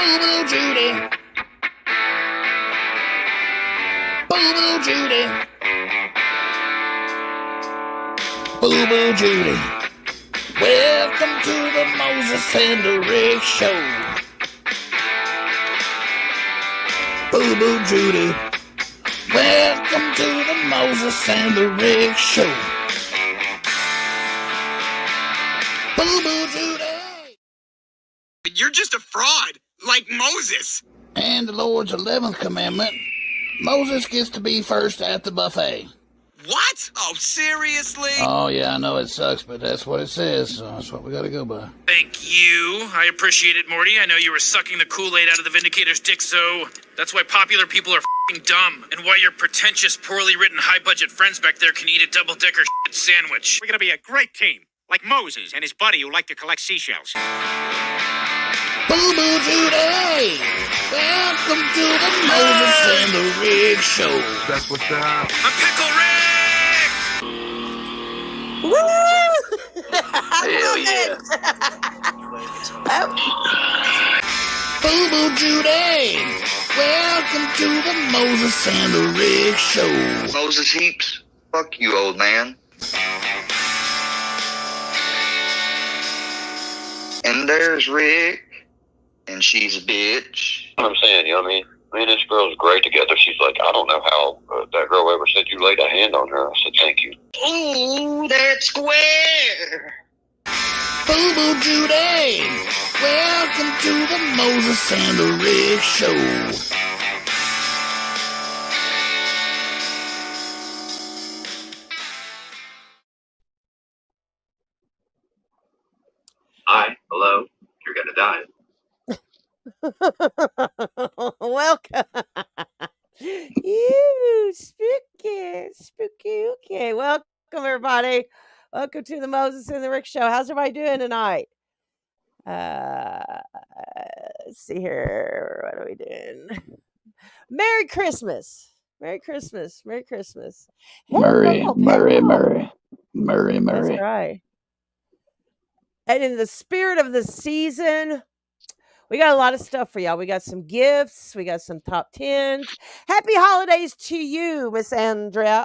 Boo-boo Judy. Boo-boo Judy. Boo-boo Judy. Welcome to the Moses and the Rick Show. Boo-boo Judy. Welcome to the Moses and the Rick Show. Boo-boo Judy. You're just a fraud, like Moses. And the Lord's 11th commandment, Moses gets to be first at the buffet. What? Oh, seriously? Oh, yeah, I know it sucks, but that's what it says, so that's what we gotta go by. Thank you. I appreciate it, Morty. I know you were sucking the Kool-Aid out of the Vindicator's dick, so that's why popular people are f***ing dumb, and why your pretentious, poorly written, high-budget friends back there can eat a double-decker shit sandwich. We're gonna be a great team, like Moses and his buddy who like to collect seashells. Boo-boo Judy! Welcome to the Moses and the Rick Show. That's what's up. I'm Pickle Rick! Woo! Hell yeah. Boo-boo Judy! Welcome to the Moses and the Rick Show. Moses Heaps, fuck you, old man. And there's Rick, and she's a bitch. I'm saying, you know what I mean? Me and this girl's great together. She's like, I don't know how that girl ever said you laid a hand on her. I said, thank you. Ooh, that's square. Boo-boo Judy! Welcome to the Moses and the Rick Show. Hi, hello, you're gonna die. Welcome. You spooky. Okay, welcome everybody. Welcome to the Moses and the Rick Show. How's everybody doing tonight? Let's see here. What are we doing? Merry Christmas. Merry Christmas. Merry Christmas. Merry. That's right. And in the spirit of the season, we got a lot of stuff for y'all. We got some gifts. We got some top 10s. Happy holidays to you, Miss Andrea.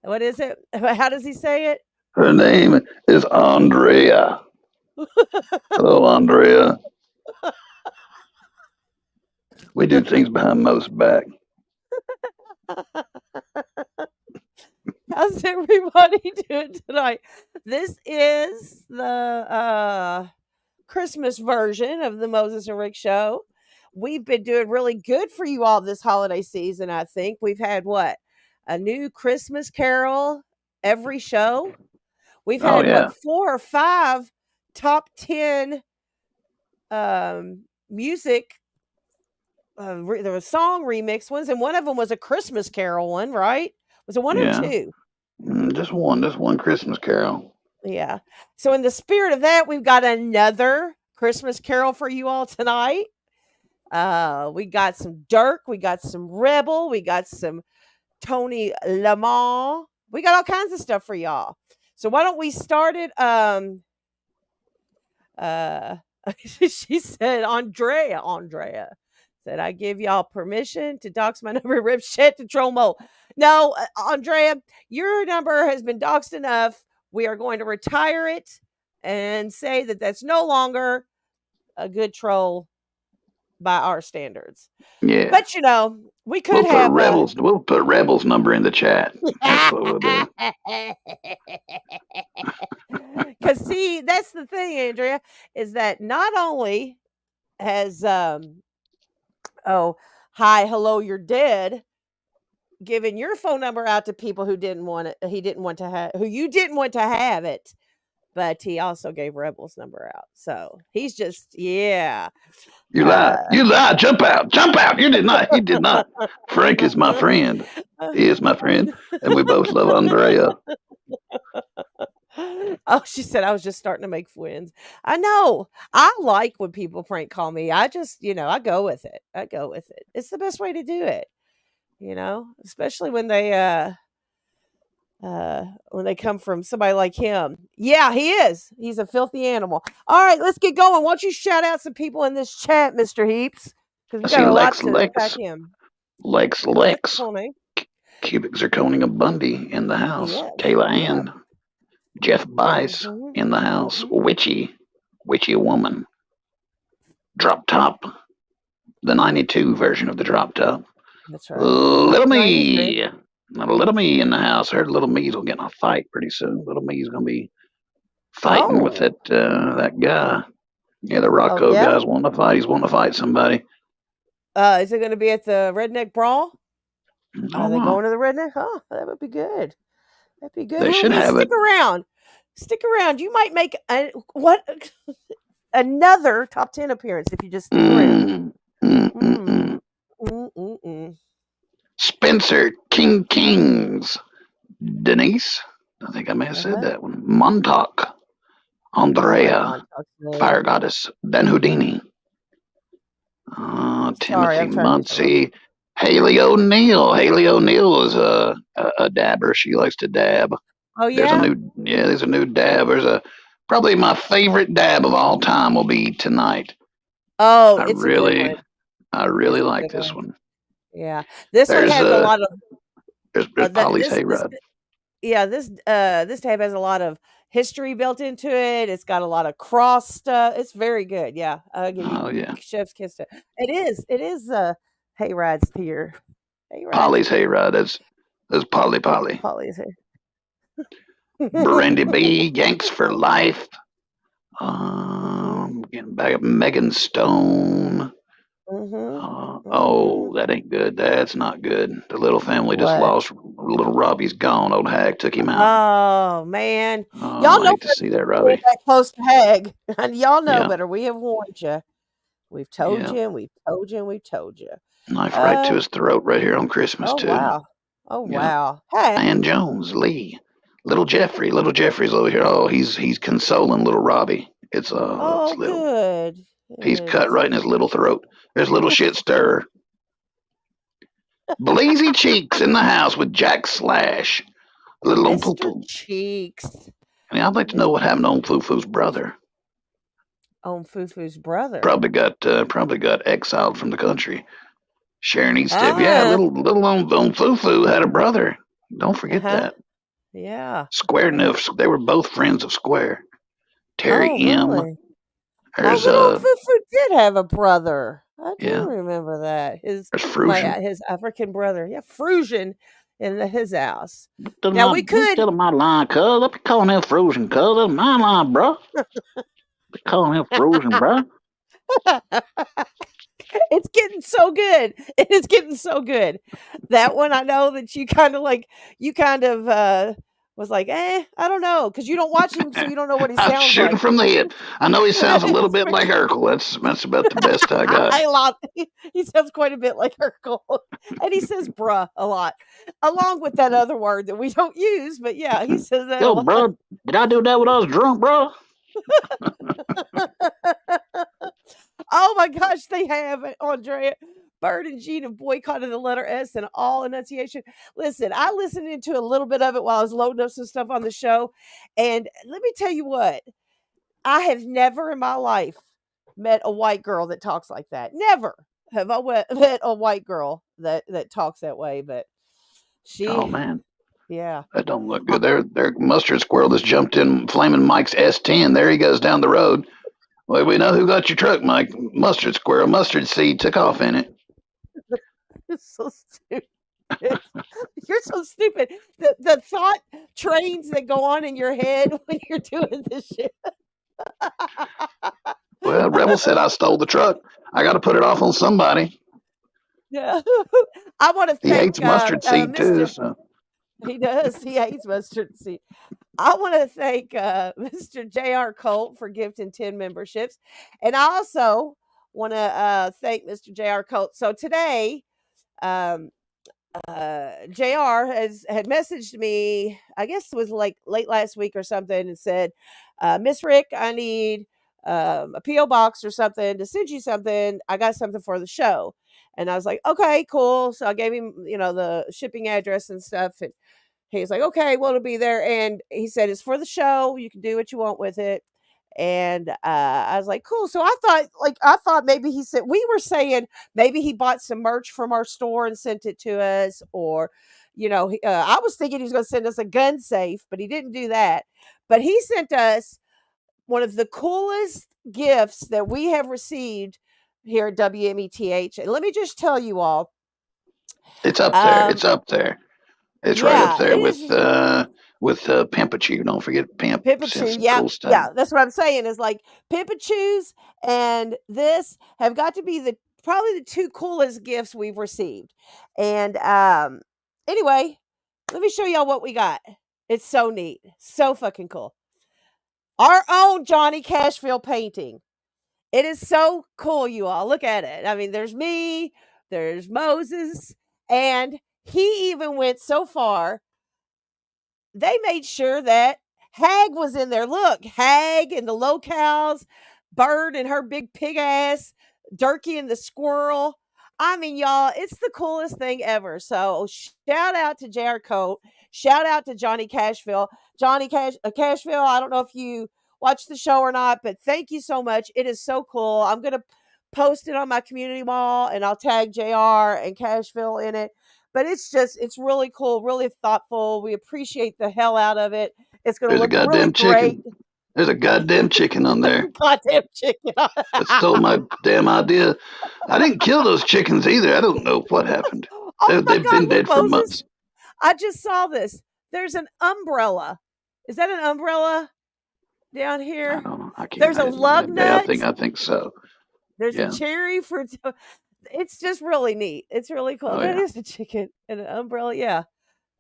What is it? How does he say it? Her name is Andrea. Hello, Andrea. We do things behind most back. How's everybody doing tonight? This is the Christmas version of the Moses and Rick Show. We've been doing really good for you all this holiday season, I think. We've had a new Christmas carol every show. We've had 4 or 5 top 10 music. There were song remix ones, and one of them was a Christmas carol one, right? Was it one or 2? Just one Christmas carol. Yeah. So in the spirit of that, we've got another Christmas carol for you all tonight. We got some Dirk, we got some Rebel, we got some Tony Lamont. We got all kinds of stuff for y'all. So why don't we start it? She said, Andrea said, I give y'all permission to dox my number, rip shit to Tromo. No, Andrea, your number has been doxed enough. We are going to retire it and say that that's no longer a good troll by our standards. Yeah. But, we could have... We'll put Rebel's number in the chat. That's what we'll do. Because, see, that's the thing, Andrea, is that not only has... oh, hi, hello, you're dead, giving your phone number out to people who didn't want it, who you didn't want to have it, but he also gave Rebel's number out. So he's just, yeah. You lied. Jump out. He did not. Frank is my friend. He is my friend, and we both love Andrea. Oh, she said, I was just starting to make friends. I know. I like when people prank call me. I just, I go with it. It's the best way to do it, especially when they, when they come from somebody like him. Yeah, he is. He's a filthy animal. All right, let's get going. Why don't you shout out some people in this chat, Mr. Heaps? Because I we got see a lot Lex, to pack Lex, in. Lex, Lex, Lex. honey. Cubic zirconing of Bundy in the house. Yes. Kayla Yeah. Ann. Jeff Bice Mhm. in the house. Mhm. Witchy woman. Drop Top. The 92 version of the Drop Top. That's right. Not Little the 93. Me. Little Me in the house. Heard Little Me's will get in a fight pretty soon. Little Me's gonna be fighting with Oh. that guy. Yeah, the Oh, Rocco yeah? guy's wanting to fight. He's wanting to fight somebody. Is it going to be at the Redneck Brawl? I Are don't they know. going to the Redneck? Oh, that would be good. That'd be good. They should Hey, have stick it. around. Stick around. You might make another top 10 appearance if you just stick around. Mm. Spencer Kings. Denise. I think I may have said that one. Montauk. I like Andrea. Montauk's name. Fire Goddess. Ben Houdini. Sorry, Timothy I'm trying to get Muncie. Haley O'Neill. Haley O'Neill is a dabber. She likes to dab. Oh, There's yeah? a new dab. Probably my favorite dab of all time will be Tonight. Oh, it's a good one. I It's really a like good this one. one. Yeah. This one There's has a lot of there's Polly's Hayride. this tape has a lot of history built into it. It's got a lot of cross stuff. It's very good. Yeah, I'll give you Oh yeah, chef's kiss to it. It is Hayride's here. Polly's Hayride. That's Polly. Polly's here. Brandy B. Yanks for life. Mhm. Getting back up Megan Stone. Oh, that ain't good. That's not good. The little family just What? lost. Little Robbie's gone. Old Hag took him out. Oh man, Oh, y'all I know hate to better see than that, to go Robbie. that close to Hag, and y'all know Yeah, better. We have warned you. We've told yeah. you, and we've told you, and we've told you. Knife right to Uh his throat right here on Christmas oh too. wow, oh Yeah. wow. Hey, Ann Jones, Lee, Little Jeffrey. Little Jeffrey's over here. Oh, he's consoling little Robbie. It's oh little. good. He's cut It's right in his little throat. There's little shit stirrer. Blazy Cheeks in the house with Jack Slash. Little on Poo Mr. Poo. Cheeks. I mean, I'd like to know what happened to on Foo Foo's brother. On Fufu's brother. Probably got exiled from the country. Sharon East tip. Yeah, Ah, little on Foo Foo had a brother. Don't forget uh-huh. that. Yeah. Square Niff. They were both friends of Square. Terry Oh, M. really? Oh, There's little Fufu did have a brother. I do yeah. remember that. His There's Frusion. his African brother. Yeah, Frusion in his house. Don't Now we could tell him my line, cuz. I'll be calling him Frusion, cuz. That's my line, bro. Be calling him Frusion, bro. It's getting so good. It is getting so good. That one I know that you kind of was like, I don't know, because you don't watch him, so you don't know what he I'm sounds shooting like. from the hip. I know he sounds a little It's bit like Urkel. That's about the best I got. I love he sounds quite a bit like Urkel. And he says bruh a lot. Along with that other word that we don't use, but yeah, he says that a Yo, lot. bro, did I do that when I was drunk, bro? Oh my gosh, they have it, Andrea. Bird and Gene have boycotted the letter S and all enunciation. Listen, I listened into a little bit of it while I was loading up some stuff on the show. And let me tell you what, I have never in my life met a white girl that talks like that. Never have I met a white girl that talks that way. But Oh she, man, yeah. that don't look good. Their mustard squirrel just jumped in Flaming Mike's S10. There he goes down the road. Well, we know who got your truck, Mike. Mustard squirrel. Mustard seed took off in it. You're so stupid. You're so stupid. The thought trains that go on in your head when you're doing this shit. Well, Rebel said I stole the truck. I got to put it off on somebody. Yeah. I want to He thank hates mustard seed too. Mr. So He does. He hates mustard seed. I want to thank Mr. J.R. Colt for gifting 10 memberships. And I also want to thank Mr. J.R. Colt. So today, um, JR had messaged me, I guess it was like late last week or something, and said, Miss Rick, I need a P.O. box or something to send you something. I got something for the show. And I was like, okay, cool. So I gave him, the shipping address and stuff. And He's like, okay, well, it'll be there. And he said, it's for the show. You can do what you want with it. And I was like, cool. So I thought maybe he said, we were saying maybe he bought some merch from our store and sent it to us, or, I was thinking he was going to send us a gun safe, but he didn't do that. But he sent us one of the coolest gifts that we have received here at WMETH. And let me just tell you all, It's up there. It's up there. It's right up yeah, there it with is. Pimpachu. Don't forget Pimp sent Pimpachu, some yeah, cool stuff. yeah. That's what I'm saying. Is like Pimpachus and this have got to be probably the two coolest gifts we've received. And anyway, let me show y'all what we got. It's so neat, so fucking cool. Our own Johnny Cashville painting. It is so cool, you all. Look at it. I mean, there's me, there's Moses, and he even went so far. They made sure that Hag was in there. Look, Hag and the LolCows, Bird and her big pig ass, Durkee and the squirrel. I mean, y'all, it's the coolest thing ever. So shout out to JR Coat. Shout out to Johnny Cashville. Cashville, I don't know if you watch the show or not, but thank you so much. It is so cool. I'm going to post it on my community wall, and I'll tag JR and Cashville in it. But it's really cool, really thoughtful. We appreciate the hell out of it. It's going to There's a look really goddamn great. chicken. There's a goddamn chicken on there. Goddamn chicken. That stole my damn idea. I didn't kill those chickens either. I don't know what happened. Oh my They've God, been look, dead for Moses. months. I just saw this. There's an umbrella. Is that an umbrella down I here? don't know. I can't. There's I a didn't look lug that day. nut. I think so. There's Yeah. a cherry for. It's just really neat. It's really cool. Oh, That yeah. is a chicken and an umbrella. Yeah,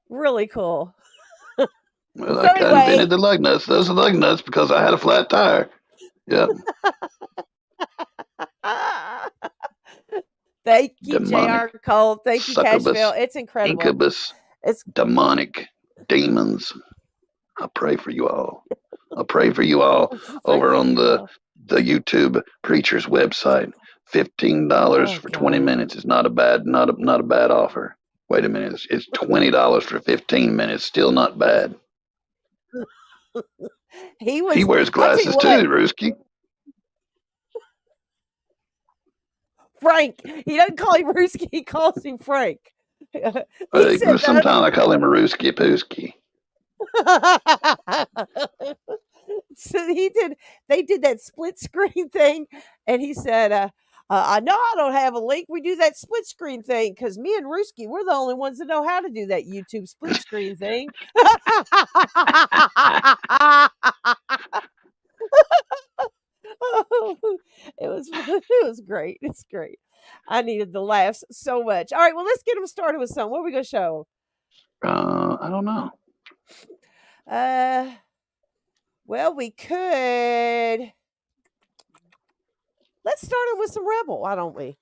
really cool. Well, So I anyway, invented the lug nuts. Those are lug nuts because I had a flat tire. Yep. thank you, Demonic JR Cole. Thank you, succubus, Cashville. It's incredible. incubus, It's demonic demons. I pray for you all. I pray for you all over on the YouTube preacher's website. $15 for 20 minutes is not a bad offer. Wait a minute, it's $20 for 15 minutes. Still not bad. He wears glasses too, Ruski. Frank. He doesn't call him Ruski. He calls him Frank. Sometimes I call him a Ruski Pooski. So they did that split screen thing, and he said, I know I don't have a link. We do that split screen thing because me and Ruski, we're the only ones that know how to do that YouTube split screen thing. It was great. It's great. I needed the laughs so much. All right, well, let's get them started with some. What are we gonna show? I don't know. Well, we could. Let's start it with some Rebel, why don't we?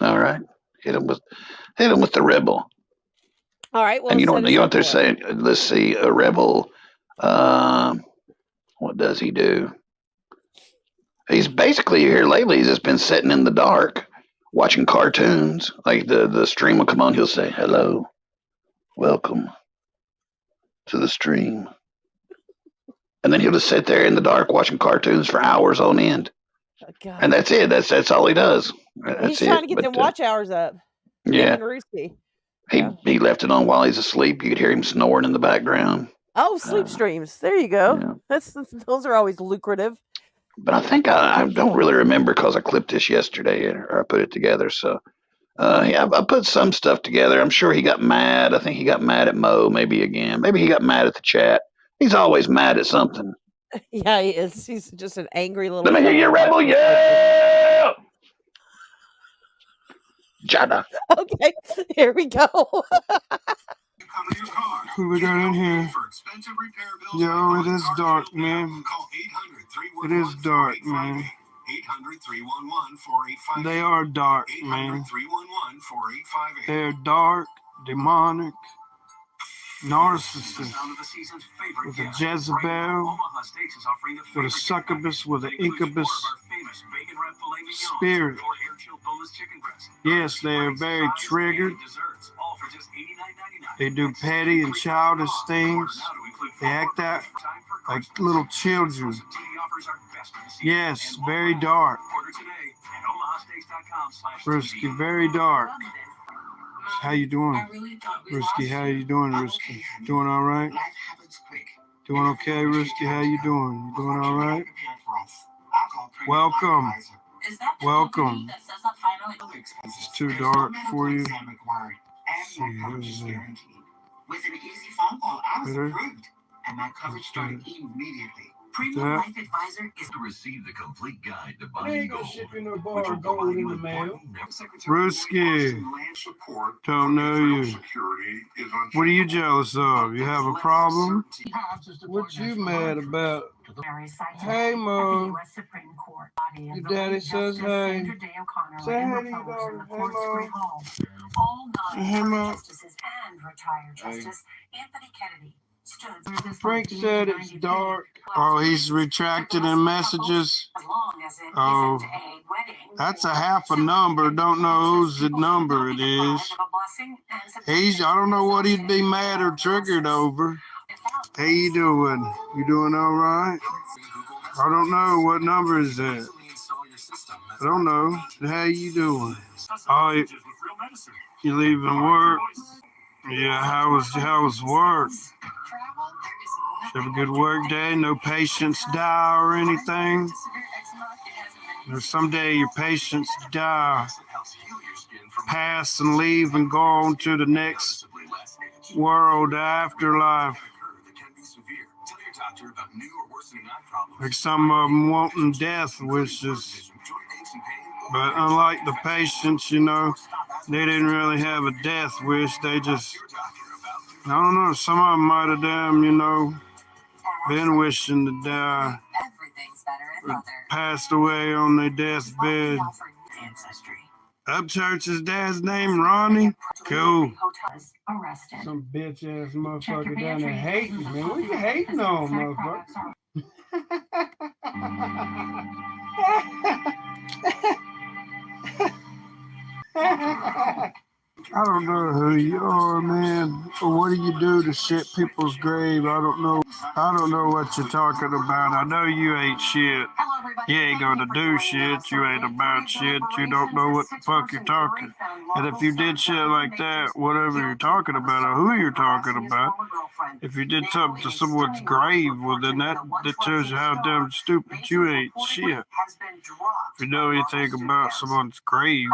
All right, hit him with the Rebel. All right. Well, and you know what they're saying. Let's see, a Rebel. What does he do? He's basically here lately. He's just been sitting in the dark, watching cartoons. Like the stream will come on, he'll say, "Hello, welcome to the stream," and then he'll just sit there in the dark watching cartoons for hours on end. Oh, God. And that's it. That's all he does. He's trying to get them watch hours up. Yeah. He left it on while he's asleep. You could hear him snoring in the background. Oh, sleep streams. There you go. Yeah. Those are always lucrative. But I think I don't really remember because I clipped this yesterday or I put it together. So I put some stuff together. I'm sure he got mad. I think he got mad at Mo maybe again. Maybe he got mad at the chat. He's always mad at something. Yeah, he is. He's just an angry little. Let me hear you, Rebel. Yeah. Jada. Okay, here we go. Who we got in here? Yo, it is dark, man. It is dark, man. They are dark, man. They're dark, demonic. narcissist, with a Jezebel, with a succubus, with an incubus spirit. Yes, they are very triggered. They do petty and childish things. They act out like little children. Yes, very dark. Risky, very dark. How you doing? Risky, how you doing, Risky? Doing all right? Doing okay, Risky? How you doing? You doing all right? Welcome. Welcome. It's too dark for you. Let's see, who's there? With an easy phone call, I was approved, and my coverage started immediately. Premium Life Advisor is to receive the complete guide to buying gold. Gold in the mail. Ruski, don't know you. What are you jealous of? You have a problem? What you mad about? Hey, Mo. Your daddy says hey. Say hey to your daughter. Hey, Mo. Hey, Mo. Frank said it's dark. Oh, he's retracted in messages. Oh, that's a half a number. Don't know whose the number it is. I don't know what he'd be mad or triggered over. How you doing? You doing all right? I don't know. What number is that? I don't know. How you doing? Oh, you leaving work? Yeah, how was work? Have a good work day? No patients die or anything? Or someday your patients die, pass and leave and go on to the next world, afterlife. Like some of them wanting death wishes. But unlike the patients, they didn't really have a death wish. They just, I don't know, some of them might have damn, been wishing to die, or passed away on their deathbed. Upchurch's dad's name, Ronnie? Cool. Some bitch ass motherfucker down there hating, man. What you hating on, motherfucker? I don't know who you are, man. What do you do to shit people's grave? I don't know what you're talking about. I know you ain't shit. You ain't gonna do shit. You ain't about shit. You don't know what the fuck you're talking. And if you did shit like that, whatever you're talking about or who you're talking about, if you did something to someone's grave, well then that tells you how damn stupid you ain't shit. If you know anything about someone's grave,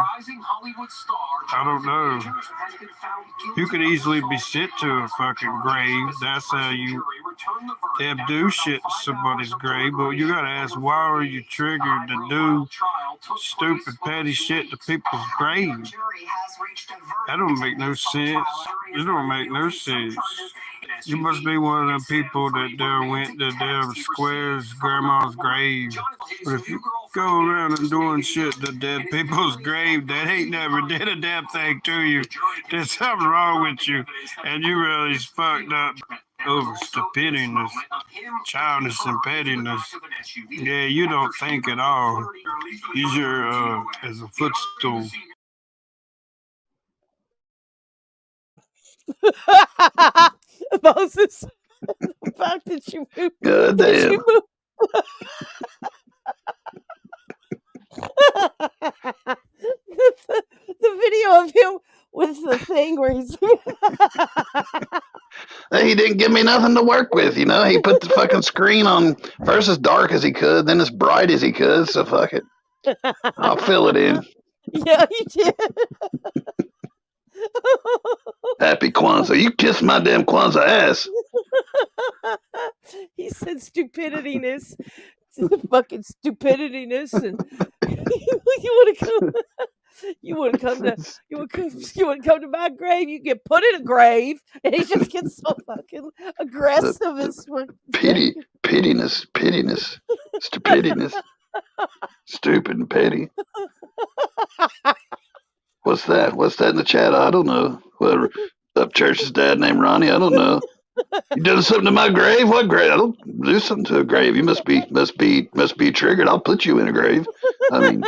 I don't know. You could easily be sent to a fucking grave. That's how you do shit to somebody's grave. But you gotta ask, why are you triggered to do stupid, petty shit to people's graves? That don't make no sense. It don't make no sense. You must be one of them people that went to damn squares grandma's grave. But if you go around and doing shit to dead people's grave that ain't never did a damn thing to you, there's something wrong with you, and you really fucked up over stupidness, childness, and pettiness. Yeah, you don't think at all. Use your as a footstool. Moses, the fact that you moved. God Did you damn. move? the video of him with the thing where he's. He didn't give me nothing to work with, He put the fucking screen on first as dark as he could, then as bright as he could, so fuck it. I'll fill it in. Yeah, you did. Happy Kwanzaa. You kiss my damn Kwanzaa ass. He said stupidityness. Fucking stupidityness, and you want to come to my grave. You get put in a grave, and he just gets so fucking aggressive. Pittiness, stupidiness, stupid and petty. What's that? What's that in the chat? I don't know. Well, Upchurch's dad named Ronnie. I don't know. You done something to my grave? What grave? I don't do something to a grave. You must be triggered. I'll put you in a grave. I mean,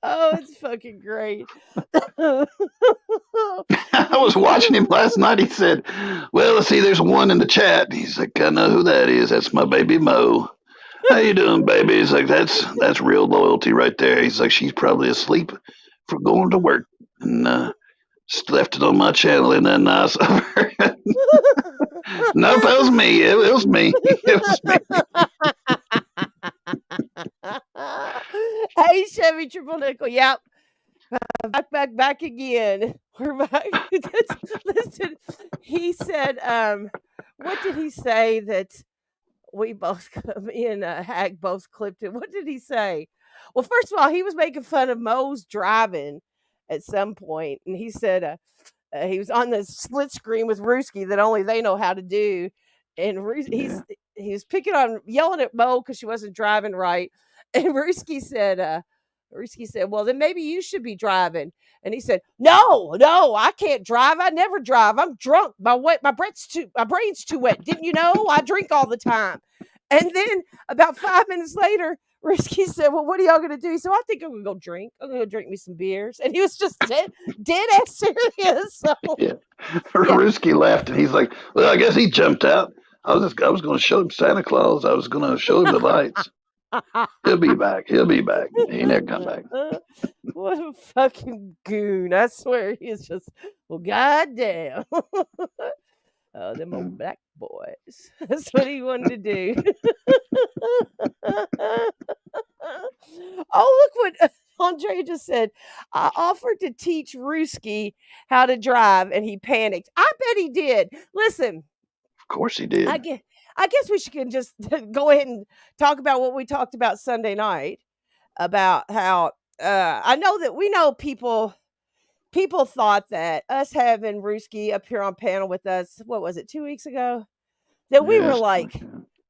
Oh, it's fucking great. I was watching him last night. He said, "Well, let's see. There's one in the chat." He's like, "I know who that is. That's my baby Mo. How you doing, baby?" He's like, "That's real loyalty right there." He's like, "She's probably asleep from going to work and just left it on my channel. Isn't that nice of her?" Nope, it was me. It was me. It was me. Hey, Chevy Triple Nickel. Yep. Back again. We're back. Listen, he said, what did he say that we both, me and Hag both clipped it? What did he say? Well, first of all, he was making fun of Mo's driving at some point, and he said, he was on the split screen with Ruski that only they know how to do, and Yeah. he's picking on yelling at Mo because she wasn't driving right, and Ruski said, "Well, then maybe you should be driving." And he said, "No, I can't drive. I never drive. I'm drunk. My brain's too wet. Didn't you know? I drink all the time." And then about 5 minutes later, Risky said, "Well, what are y'all gonna do?" He said, "I think I'm gonna go drink. I'm gonna go drink me some beers." And he was just dead ass serious. So Yeah. yeah. Ruski laughed and he's like, "Well, I guess he jumped out. I was going to show him Santa Claus. I was going to show him the lights. He'll be back. He'll be back." He never come back. What a fucking goon. I swear he is just, well, goddamn. Oh, them old black boys. That's what he wanted to do. Oh, look what Andre just said. I offered to teach Ruski how to drive and he panicked. I bet he did. Listen, Of course he I did. guess, I guess we should just go ahead and talk about what we talked about Sunday night about how I know that we know people thought that us having Ruski up here on panel with us, what was it, 2 weeks ago? That Yes.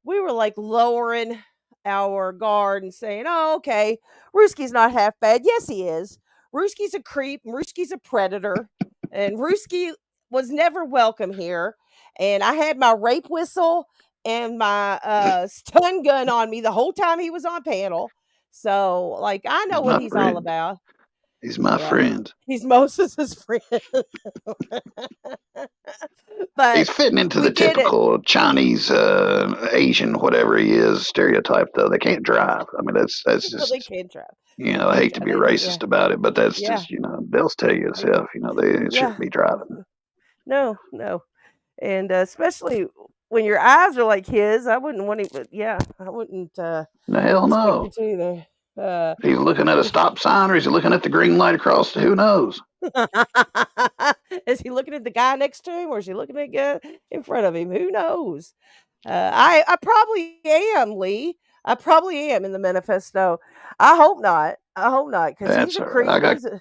we were like lowering our guard and saying, "Oh, okay, Ruski's not half bad." Yes, he is. Ruski's a creep. Ruski's a predator, and Ruski was never welcome here. And I had my rape whistle and my stun gun on me the whole time he was on panel. So, like, I know He's what my he's all friend. about. He's my Yeah, friend. he's Moses's friend. He's But fitting into we the get it. typical Chinese, Asian, whatever he is, stereotype. Though they can't drive. I mean, that's Well, they just, can drive. you They know. I can hate to drive. be They don't. Yeah, racist about it, but that's yeah. just, they'll tell you They can. itself. They Yeah. shouldn't be driving. No, no. And especially when your eyes are like his, I wouldn't want to. Yeah, I wouldn't No, hell expect no. you to either. He's looking at a stop sign, or is he looking at the green light across? Who knows? Is he looking at the guy next to him, or is he looking at the guy in front of him? Who knows? I probably am, Lee. I probably am in the manifesto. I hope not. I hope not, because he's That's a all right. creep. He's a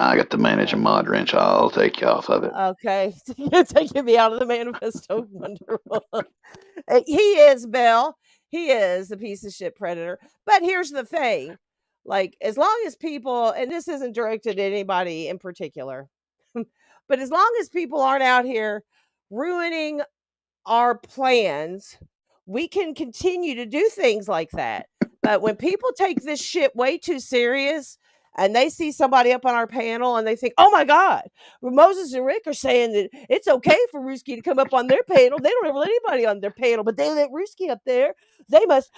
I got to manage a mod wrench. I'll take you off of it. okay. You're taking me out of the manifesto. Wonderful. He is, Belle. He is a piece of shit predator. But here's the thing. Like, as long as people, and this isn't directed at anybody in particular, but as long as people aren't out here ruining our plans, we can continue to do things like that. But when people take this shit way too serious and they see somebody up on our panel and they think, "Oh my God, well, Moses and Rick are saying that it's okay for Ruski to come up on their panel. They don't ever let anybody on their panel, but they let Ruski up there. They must,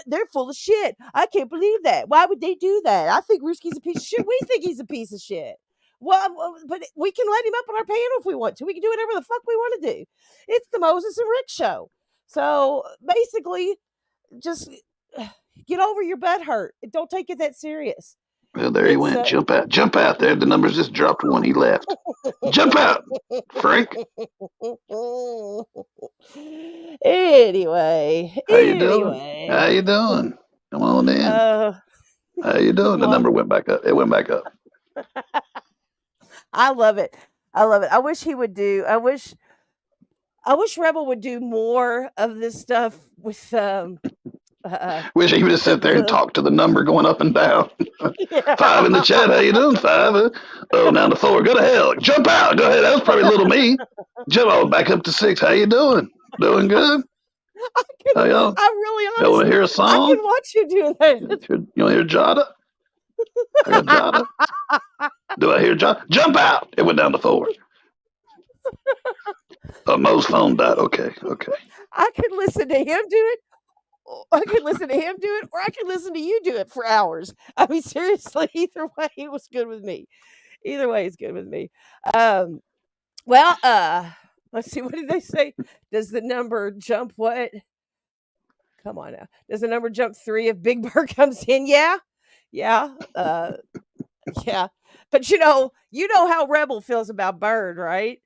they're full of shit. I can't believe that. Why would they do that? I think Ruski's a piece of shit. We think he's a piece of shit." Well, but we can let him up on our panel if we want to. We can do whatever the fuck we want to do. It's the Moses and Rick show. So basically, just get over your butt hurt. Don't take it that serious. Well, there he It's went. Jump out there. The numbers just dropped when he left. Jump out, Frank. anyway, How you doing? anyway. How you doing? Come on in. Uh, How you doing? The well, number went back up. It went back up. I love it. I love it. I wish he would do. I wish Rebel would do more of this stuff with Wish he would have sat there and talked to the number going up and down. Yeah. 5 in the chat. How you doing, 5? Oh, down to 4. Go to hell. Jump out. Go ahead. That was probably little me. Jump all back up to 6. How you doing? Doing good? How y'all? I'm really Y'all want honest. to hear a I song? can watch you doing that. You want to hear Jada? I got Jada. Do I hear Jada? Jump out. It went down to 4. Mo's phone died. Okay. I could listen to him do it. I could listen to him do it, or I could listen to you do it for hours. I mean, seriously, either way, it was good with me. Either way, it's good with me. Well, let's see. What did they say? Does the number jump what? Come on now. Does the number jump 3 if Big Bird comes in? Yeah. Yeah. Yeah. But you know how Rebel feels about Bird, right?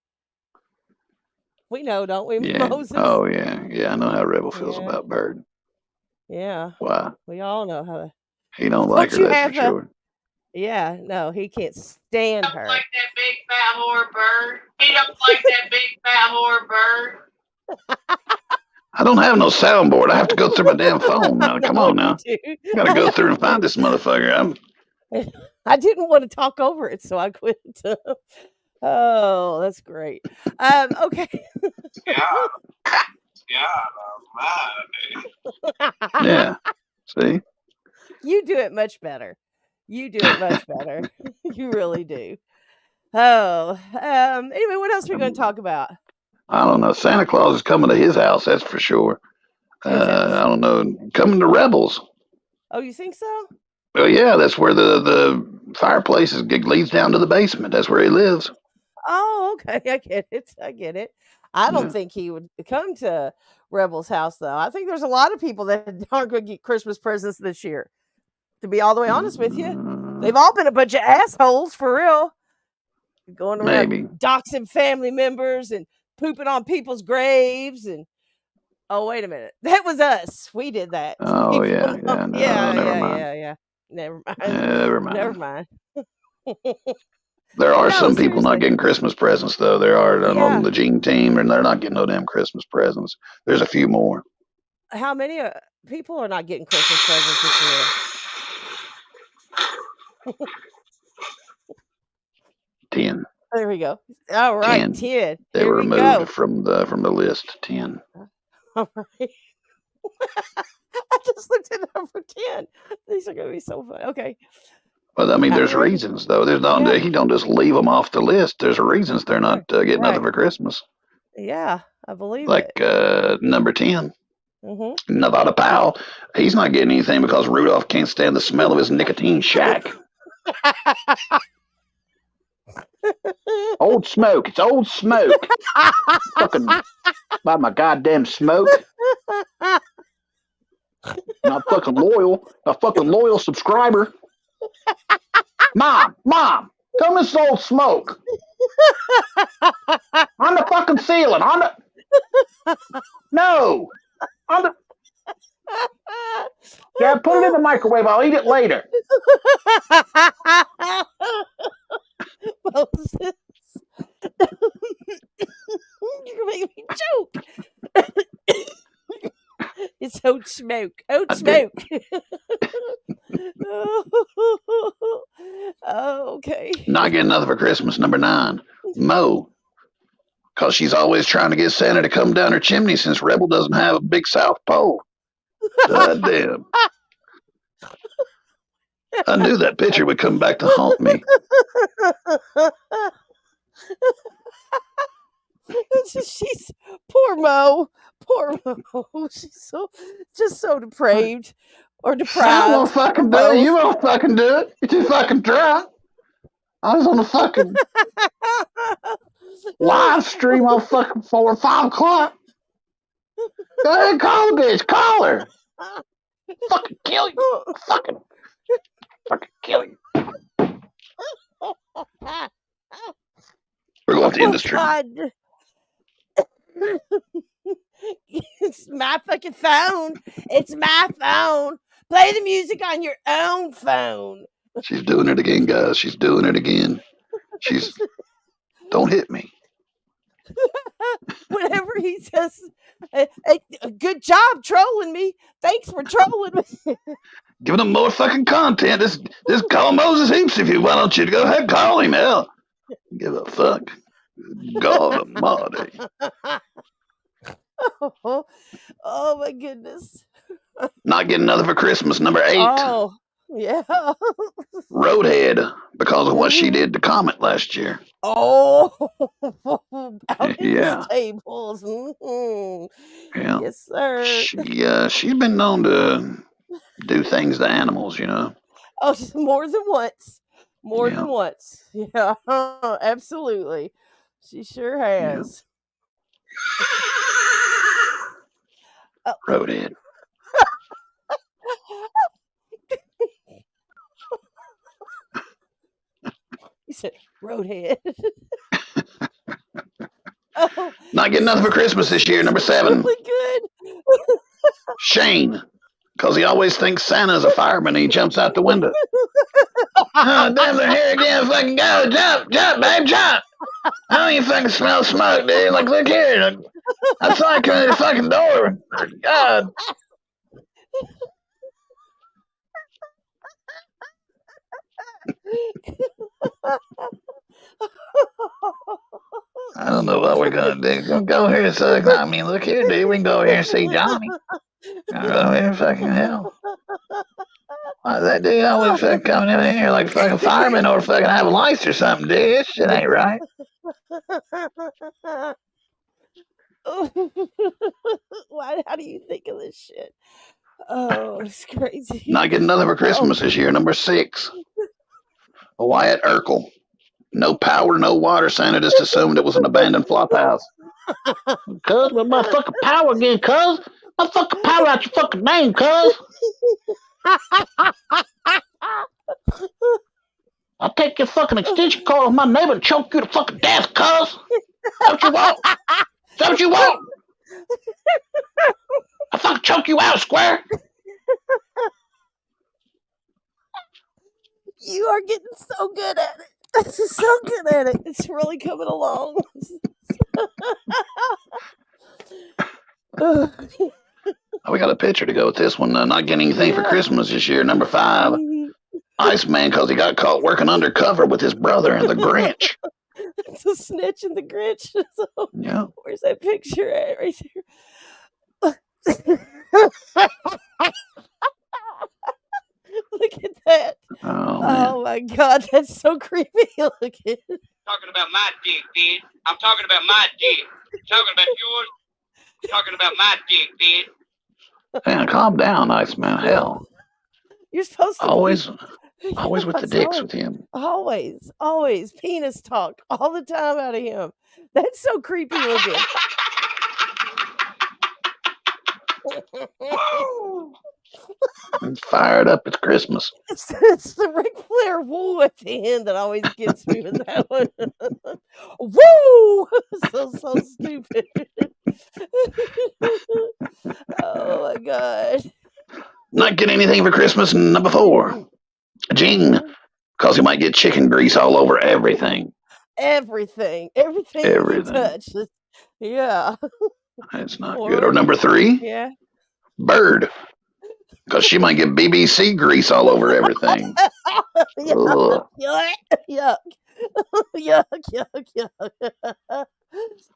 We know, don't we, Yeah. Moses? Oh, yeah. Yeah, I know how Rebel feels Yeah. about Bird. Yeah. Why? We all know how. He don't like her, you that's for have a? sure. Yeah. No, he can't stand Don't her. like that big fat whore Bird. He don't like that big fat whore Bird. I don't have no soundboard. I have to go through my damn phone now. Come on now. You I gotta go through and find this motherfucker. I didn't want to talk over it, so I quit. Oh, that's great. Okay. Yeah. See? You do it much better. You do it much better. You really do. Oh, anyway, what else are we going to talk about? I don't know. Santa Claus is coming to his house, that's for sure. His house. I don't know. Coming to Rebels. Oh, you think so? Well, yeah, that's where the fireplace leads down to the basement. That's where he lives. Oh, okay. I get it. I don't Yeah. think he would come to Rebel's house, though. I think there's a lot of people that aren't going to get Christmas presents this year. To be all the way honest with you, they've all been a bunch of assholes for real. Going around Maybe. doxing family members and pooping on people's graves and oh wait a minute, that was us. We did that. Oh, yeah. People know. Yeah. No, yeah, never yeah, mind. yeah, yeah. Never mind. Never mind. Never mind. There are No, some people not seriously. getting Christmas presents, though. There are Yeah. on the Gene team, and they're not getting no damn Christmas presents. There's a few more. How many people are not getting Christmas presents this year? 10. There we go. All right, 10. 10. They Here were we go. removed from the list. 10. All right. I just looked at number 10. These are going to be so fun. Okay. Well, I mean, there's Alrighty. reasons though. There's not. Yeah. He don't just leave them off the list. There's reasons they're not getting Right. nothing for Christmas. Yeah, I believe Like it. number 10, Mm-hmm. Nevada Powell. He's not getting anything because Rudolph can't stand the smell of his nicotine shack. Old Smoke. It's Old Smoke. Fucking by my goddamn smoke. Not fucking loyal. A fucking loyal subscriber. Mom, tell me it's Old Smoke. On the fucking ceiling. No. Yeah, put it in the microwave. I'll eat it later. Moses. You're making me choke. It's Old Smoke. Old Smoke. Okay. Not getting nothing for Christmas. Number 9, Mo. Because she's always trying to get Santa to come down her chimney since Rebel doesn't have a big South Pole. God damn. I knew that picture would come back to haunt me. She's poor Mo. Poor Mo. She's so depraved or deprived. I won't fucking do it. You won't fucking do it. You're too fucking drunk. I was on the fucking live stream on fucking 4 or 5 o'clock. Go ahead and call the bitch. Call her. Fucking kill you. Fucking kill you. We're going to end this stream. God. It's my fucking phone. It's my phone. Play the music on your own phone. She's doing it again, guys. She's doing it again. Don't hit me. Whenever he says, hey, good job trolling me. Thanks for trolling me. Giving him more fucking content. Just call Moses Heaps if you want. Don't you go ahead, call him. Hell, give a fuck. God Almighty. Oh my goodness. Not getting nothing for Christmas. Number 8. Oh, yeah. Roadhead, because of what she did to Comet last year. Oh, out in Yeah. the stables. Mhm. Yeah. Yes, sir. She's been known to do things to animals, you know. Oh, more than once. More Yeah. than once. Yeah, absolutely. She sure Yeah. has. Oh, Roadhead. you said roadhead. Oh, Not getting nothing for Christmas this year. Number 7. really good. Shane, because he always thinks Santa's a fireman and he jumps out the window. Oh, damn, they're here again. Fucking go. Jump, babe, jump. I don't even fucking smell smoke, dude. Like, look here. I saw it coming to the fucking door. God. I don't know what we're going to do. Gonna go here and say, I mean, look here, dude. We can go over here and see Johnny. Go over here, fucking hell. Why that dude always fucking coming in here like fucking fireman or fucking have lice or something, dude? This shit ain't right. Why? How do you think of this shit? Oh, it's crazy. Not getting nothing for Christmas this year. Number 6. Wyatt Urkel. No power, no water. Santa just assumed it was an abandoned flop house. Cuz, where my fucking power again, cuz? My fucking power out your fucking name, cuz. I'll take your fucking extension cord with my neighbor and choke you to fucking death, cuz. Is that what you want? Is that what you want? I'll fucking choke you out, square. You are getting so good at it. So good at it. It's really coming along. We got a picture to go with this one. Not getting anything for Christmas this year. Number 5. Iceman, because he got caught working undercover with his brother and the Grinch. It's a snitch and the Grinch. So, Yeah. where's that picture at? Right there. Look at that. Oh my God, that's so creepy looking. Talking about my dick, bitch. I'm talking about my dick. Talking about yours. Talking about my dick, bitch. Man, calm down, Iceman. Hell. You're supposed to always with the dicks with him. Always penis talk all the time out of him. That's so creepy looking. I'm fired up. It's Christmas. It's the Ric Flair woo at the end that always gets me with that one. Woo! So stupid. Oh my God. Not getting anything for Christmas. Number 4. Gene, because he might get chicken grease all over everything. Everything you touch. Yeah. That's not good. Or number 3. Yeah. Bird, because she might get BBC grease all over everything. Yuck. Yuck. Yuck.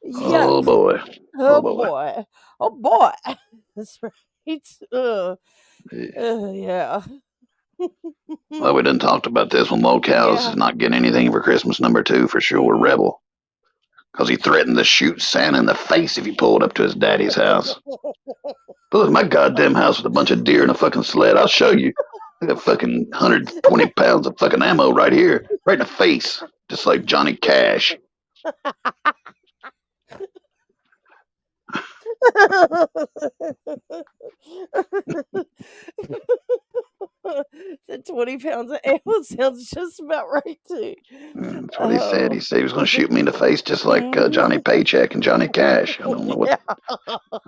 Oh boy. Oh boy. That's right. Yeah. Well, we done talked about this one. LolCows is not getting anything for Christmas. Number 2 for sure. Rebel, because he threatened to shoot Santa in the face if he pulled up to his daddy's house. Look, my goddamn house with a bunch of deer and a fucking sled. I'll show you. I got fucking 120 pounds of fucking ammo right here, right in the face, just like Johnny Cash. The 20 pounds of ammo sounds just about right too. That's what he said. He said he was going to shoot me in the face just like Johnny Paycheck and Johnny Cash. I don't know what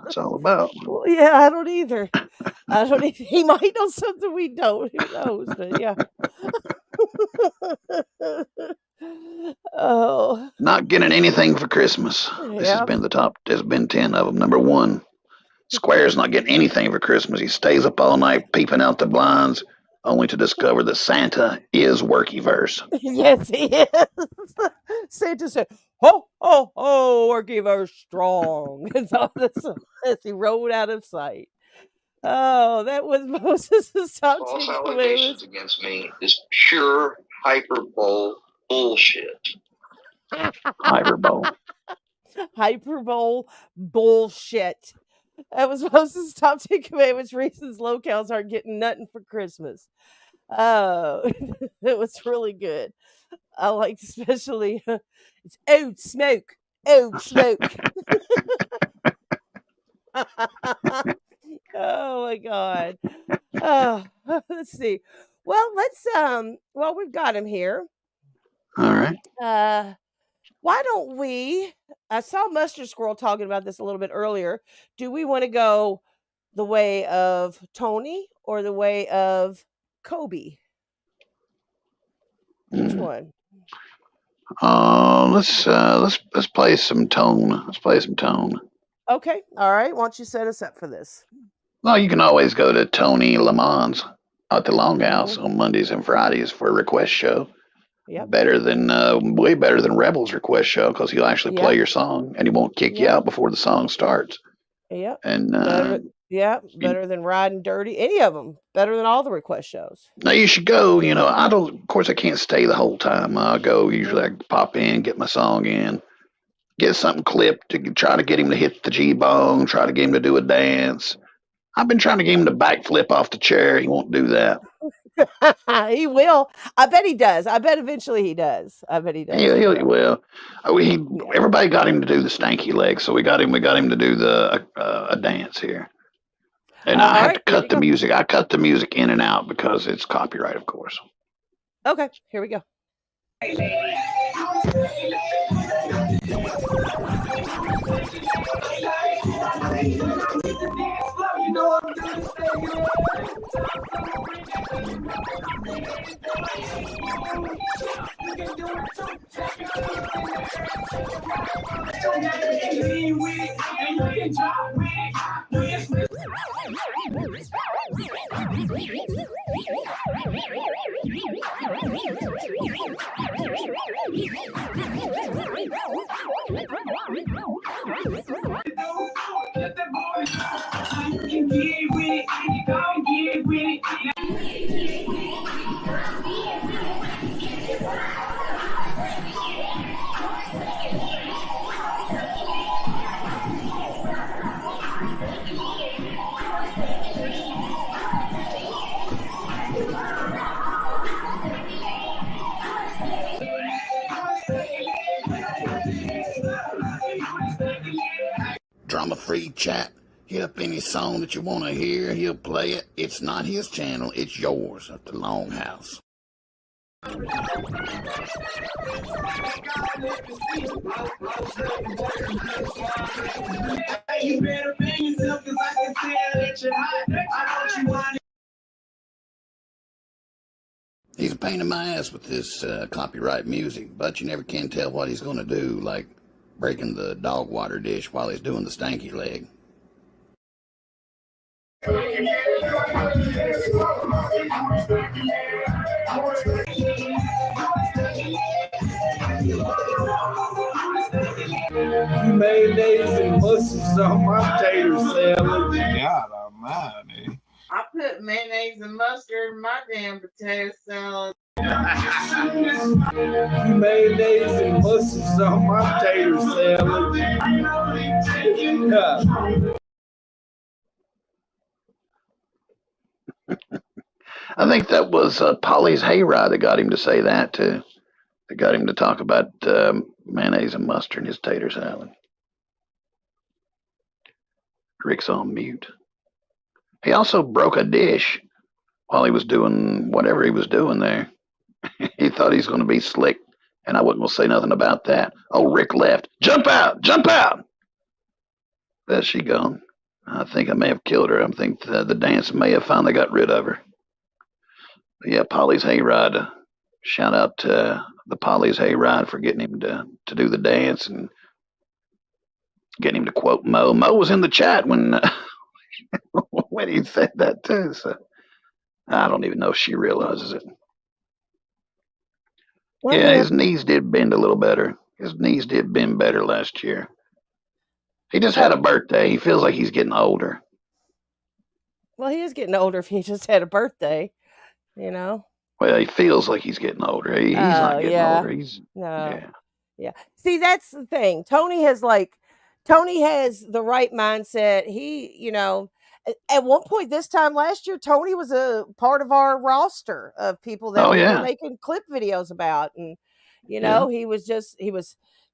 that's all about. Well, yeah, I don't either. He might know something we don't. Who knows? But yeah. Not getting anything for Christmas. This has Yeah. been the top. There's been 10 of them. Number one, Square's not getting anything for Christmas. He stays up all night peeping out the blinds, only to discover that Santa is Workyverse. Yes, he is. Santa said, "Ho, ho, ho, working very strong." It's all this as he rolled out of sight. Oh, that was Moses' top False takeaway. allegations against me is pure hyperbole bullshit. Hyperbole. Hyperbole bullshit. That was Moses' top takeaway, which reasons LolCows aren't getting nothing for Christmas. Oh, it was really good. I liked especially it's old smoke, old smoke. Oh my god. Oh, let's see. Well, well, we've got him here. All right. Why don't we I saw Mustard Squirrel talking about this a little bit earlier. Do we want to go the way of Tony or the way of Kobe? Which one? Let's play some tone. Let's play some tone. Okay. All right. Why don't you set us up for this? Well, you can always go to Tony Lamons at the Longhouse on Mondays and Fridays for a request show. Yep. Way better than Rebel's request show because he'll actually play Yep. your song and he won't kick you Yep. out before the song starts. Yep. And Better than Riding Dirty. Any of them. Better than all the request shows. now you should go. Of course, I can't stay the whole time. I go usually. I pop in, get my song in, get something clipped to try to get him to hit the G-bong, try to get him to do a dance. I've been trying to get him to backflip off the chair. He won't do that. He will. I bet he does. I bet eventually he does. I bet he does. He will. Everybody got him to do the stanky leg, so we got him to do a dance here. And I have to cut the music. I cut the music in and out because it's copyright, of course. Okay, here we go. Drama-free chat. Hit up any song that you want to hear. He'll play it. It's not his channel. It's yours at the Longhouse. He's a pain in my ass with this copyright music, but you never can tell what he's going to do, like breaking the dog water dish while he's doing the stanky leg. Mayonnaise and mustard on my tater salad. God almighty. I put mayonnaise and mustard in my damn potato salad. Mayonnaise and mustard on my tater salad. I think that was Polly's hayride that got him to say that too. That got him to talk about mayonnaise and mustard in his tater salad. Rick's on mute. He also broke a dish while he was doing whatever he was doing there. He thought he was going to be slick, and I wasn't going to say nothing about that. Oh, Rick left. Jump out! Jump out! There's she gone. I think I may have killed her. I think the dance may have finally got rid of her. But yeah, Polly's hayride. Shout out to the Polly's hayride for getting him to do the dance and Get him to quote Mo. Mo was in the chat when when he said that too. So I don't even know if she realizes it. Well, Yeah, his knees did bend a little better. His knees did bend better last year. He just had a birthday. He feels like he's getting older. well, he is getting older if he just had a birthday, you know. Well, he feels like he's getting older. He's Oh not getting older. yeah, He's no, yeah. yeah. See, that's the thing. Tony has the right mindset. At one point this time last year, Tony was a part of our roster of people that Oh we were yeah, making clip videos about, and yeah,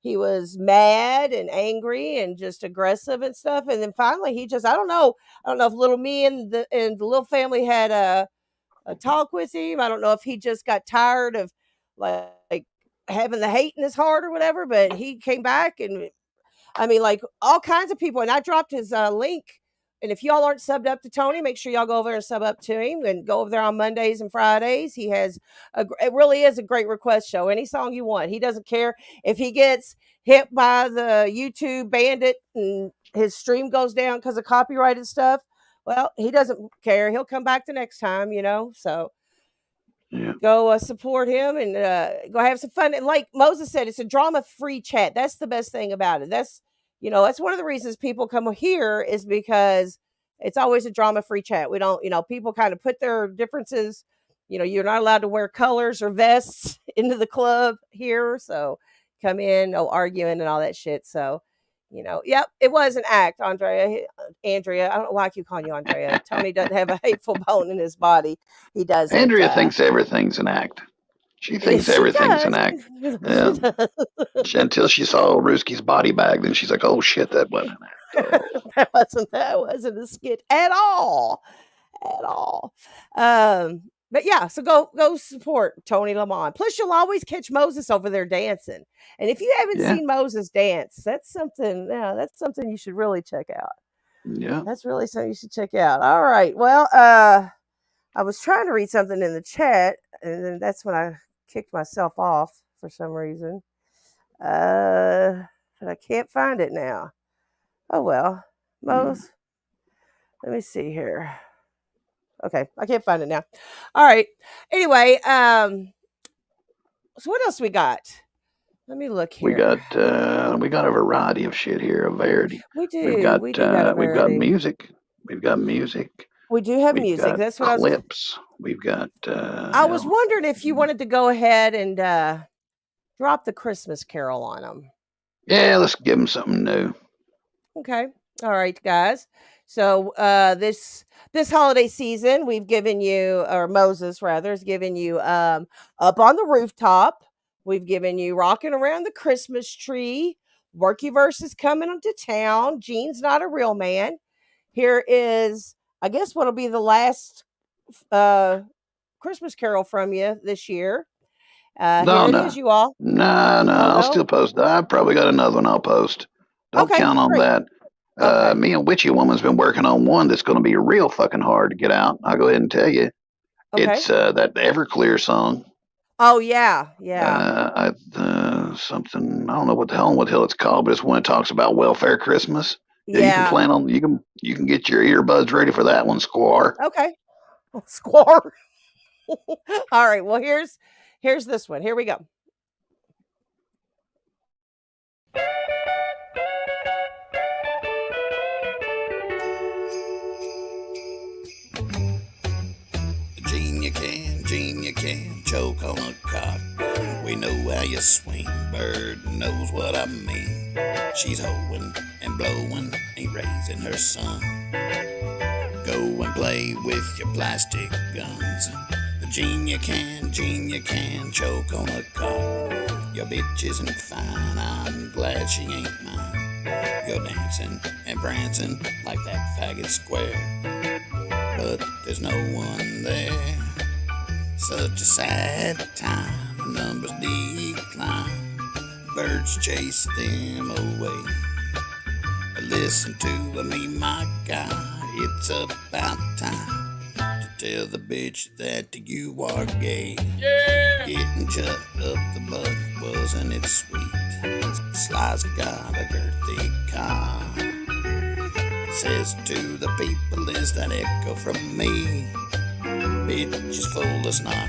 he was mad and angry and just aggressive and stuff. And then finally, he just I don't know if little me and the little family had a talk with him. I don't know if he just got tired of like having the hate in his heart or whatever, but he came back and I mean, like all kinds of people. And I dropped his link. And if y'all aren't subbed up to Tony, make sure y'all go over and sub up to him and go over there on Mondays and Fridays. He has it really is a great request show. Any song you want. He doesn't care if he gets hit by the YouTube bandit and his stream goes down because of copyrighted stuff. Well, he doesn't care. He'll come back the next time, So yeah. go support him and go have some fun. And like Moses said, it's a drama-free chat. That's the best thing about it. That's one of the reasons people come here is because it's always a drama-free chat. We don't, people kind of put their differences. You're not allowed to wear colors or vests into the club here, so come in, no arguing and all that shit. So, yep, it was an act, Andrea. Andrea, I don't know why I keep calling you Andrea. Tony doesn't have a hateful bone in his body. He doesn't. Andrea thinks everything's an act. She thinks She everything's an does. act. She Yeah. does. Until she saw Ruski's body bag, then she's like, "Oh shit, that wasn't an act." Oh. that wasn't a skit at all. At all. But yeah, so go support Tony Lamont. Plus, you'll always catch Moses over there dancing. And if you haven't Yeah, seen Moses dance, that's something. Yeah, that's something you should really check out. yeah. That's really something you should check out. All right. Well, I was trying to read something in the chat, and then that's when I kicked myself off for some reason. But I can't find it now. Oh well, Mose. Let me see here. Okay, I can't find it now. All right. Anyway, so what else we got? Let me look We here. got a variety of shit here, a variety. We do. We do got a We've got variety. music. We've got music. We do have We've music. got That's what clips. We've got. I was wondering if you wanted to go ahead and drop the Christmas Carol on them. Yeah, let's give them something new. Okay. All right, guys. So this holiday season, we've given you, or Moses rather, has given you Up on the Rooftop. We've given you Rocking Around the Christmas Tree. Worky Verse coming into town. Gene's Not a Real Man. Here is, I guess, what'll be the last Christmas Carol from you this year. Here it is, you all. No, Oh, I'll no? still post. I've probably got another one I'll post. Don't Okay, count on great. that. Okay. Me and Witchy Woman's been working on one that's going to be real fucking hard to get out. I'll go ahead and tell you. Okay. It's that Everclear song. Oh yeah. Something I don't know what the hell it's called, but it's one that talks about welfare Christmas. Yeah, you can plan on you can get your earbuds ready for that one, Squar. Okay. Squar. All right. Well, here's this one. Here we go. Gene, you can choke on a cock. We know how you swing, bird knows what I mean. She's hoeing and blowing, ain't raising her son. Go and play with your plastic guns. Gene, you can choke on a cock. Your bitch isn't fine, I'm glad she ain't mine. You're dancing and prancing like that faggot square, but there's no one there. Such a sad time, numbers decline, birds chase them away. Listen to me, my guy, it's about time to tell the bitch that you are gay. Yeah. Getting chucked up the butt, wasn't it sweet? Sly's got a girthy car. Says to the people, is that echo from me? Bitch is full of snot.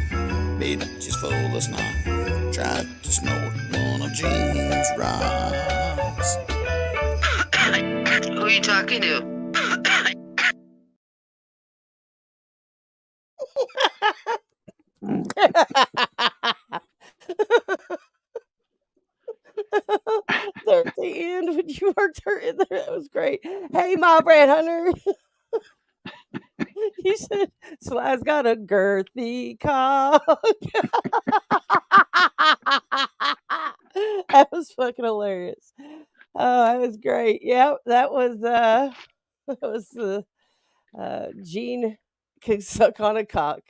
Bitch is full of snot. Tried to snort one of Gene's rocks. Who are you talking to? 13 when you worked her in there. That was great. Hey, my Brad Hunter. You said Sly's got a girthy cock. That was fucking hilarious. Oh, that was great. Yep, that was Gene can suck on a cock.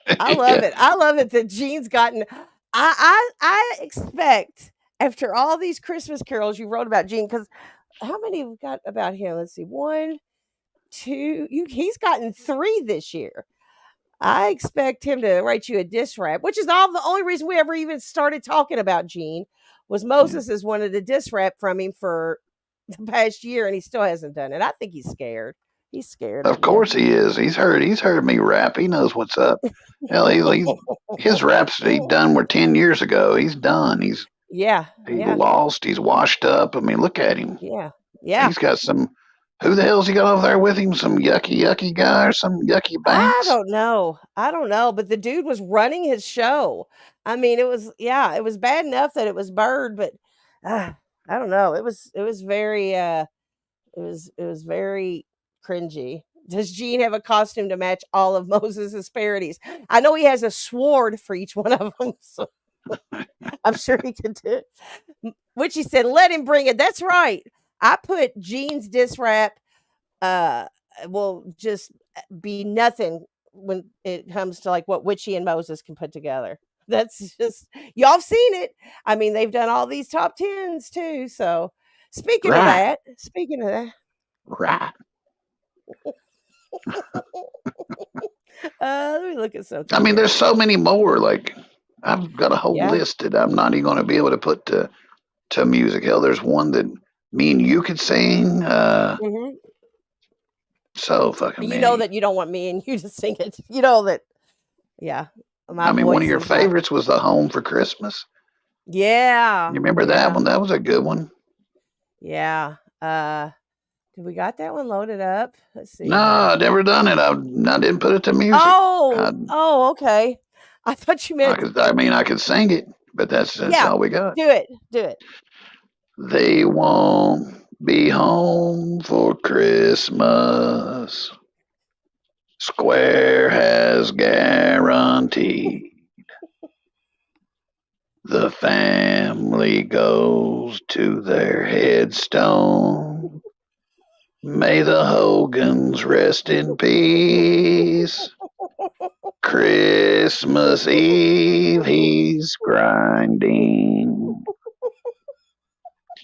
I love it. I love it that Gene's gotten. I expect after all these Christmas carols you wrote about Gene, because how many have we got about him? Let's see, one, two. He's gotten 3 this year. I expect him to write you a diss rap, which is the only reason we ever even started talking about Gene was Moses has wanted a diss rap from him for the past year, and he still hasn't done it. I think he's scared. He's scared Of of you. course he is. He's heard me rap. He knows what's up. Hell, his raps he done were 10 years ago. He's done. He's Yeah. lost. He's washed up. I mean, look at him. Yeah. He's got some. Who the hell's he got over there with him? Some yucky guy or some yucky I Banks? don't know. But the dude was running his show. I mean, it was bad enough that it was Bird, but I don't know. It was very it was very cringy. Does Gene have a costume to match all of Moses' asperities? I know he has a sword for each one of them, so I'm sure he can do it. Which he said, let him bring it. That's right. I put Gene's diss rap will just be nothing when it comes to like what Witchy and Moses can put together. That's just y'all have seen it. I mean, they've done all these top 10s too. So speaking of that, right. Let me look at something. I mean, there's so many more. Like I've got a whole list that I'm not even going to be able to put to music. Hell, there's one that me and you could sing. So fucking many. You know that you don't want me and you to sing it. You know that. Yeah. I mean, one of your favorites was the Home for Christmas. Yeah. You remember that one? That was a good one. Yeah. Did we got that one loaded up? Let's see. No, I never done it. I didn't put it to music. Oh, okay. I thought you meant. I could sing it, but that's all we got. Do it. They won't be home for Christmas. Square has guaranteed. The family goes to their headstone. May the Hogans rest in peace. Christmas Eve, he's grinding.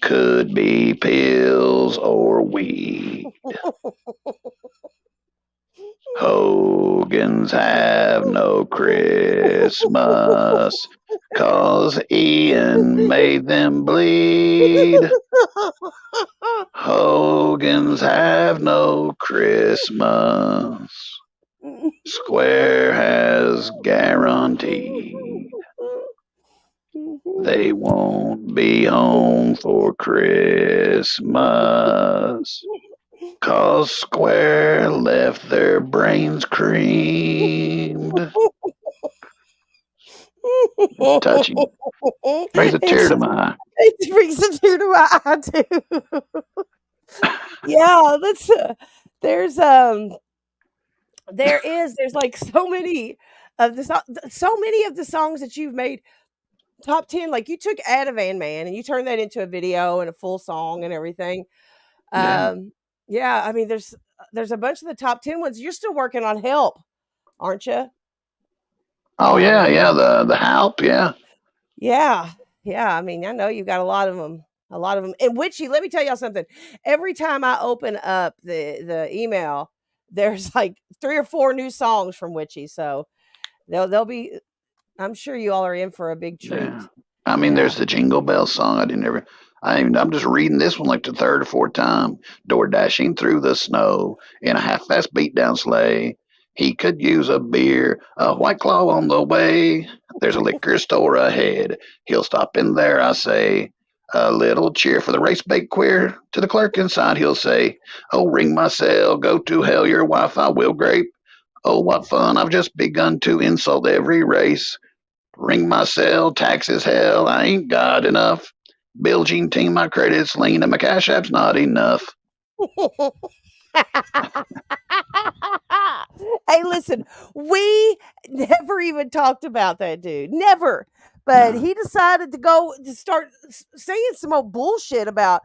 Could be pills or weed. Hogans have no Christmas, 'cause Ian made them bleed. Hogans have no Christmas. Square has guaranteed. They won't be home for Christmas. 'Cause Square left their brains creamed. It's touching. Brings a tear to my eye. It brings a tear to my eye too. Yeah, that's there's like so many of the songs that you've made top 10. Like you took Ativan Man and you turned that into a video and a full song and everything. Yeah, I mean, there's a bunch of the top 10 ones. You're still working on Help, aren't you? Oh yeah, the Help, yeah. Yeah. I mean, I know you got a lot of them. And Witchy, let me tell y'all something. Every time I open up the email, there's like 3 or 4 new songs from Witchy. So they'll be. I'm sure you all are in for a big treat. Yeah. I mean, there's the Jingle Bell song. I'm just reading this one like the third or fourth time. Door dashing through the snow in a half-fast beat-down sleigh. He could use a beer, a White Claw on the way. There's a liquor store ahead. He'll stop in there, I say. A little cheer for the race bait queer. To the clerk inside, he'll say, "Oh, ring my cell, go to hell, your wife I will grape. Oh, what fun, I've just begun to insult every race. Ring my cell, taxes hell, I ain't got enough. Bilging team, my credit's lean, and my cash app's not enough." Hey, listen, we never even talked about that dude. Never. But No. he decided to go to start saying some old bullshit about,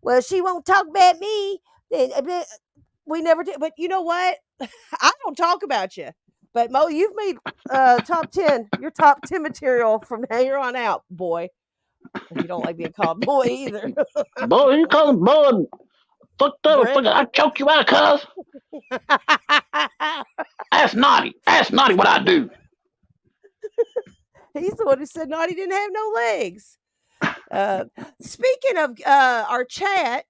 well, she won't talk about me. We never did. But you know what? I don't talk about you. But Mo, you've made top 10, your top 10 material from here on out, boy. You don't like being called boy either. Boy, you call him boy. Fucked up. Brent. I choke you out, cuz. Ask Naughty. Ask Naughty what I do. He's the one who said Naughty didn't have no legs. Speaking of our chat,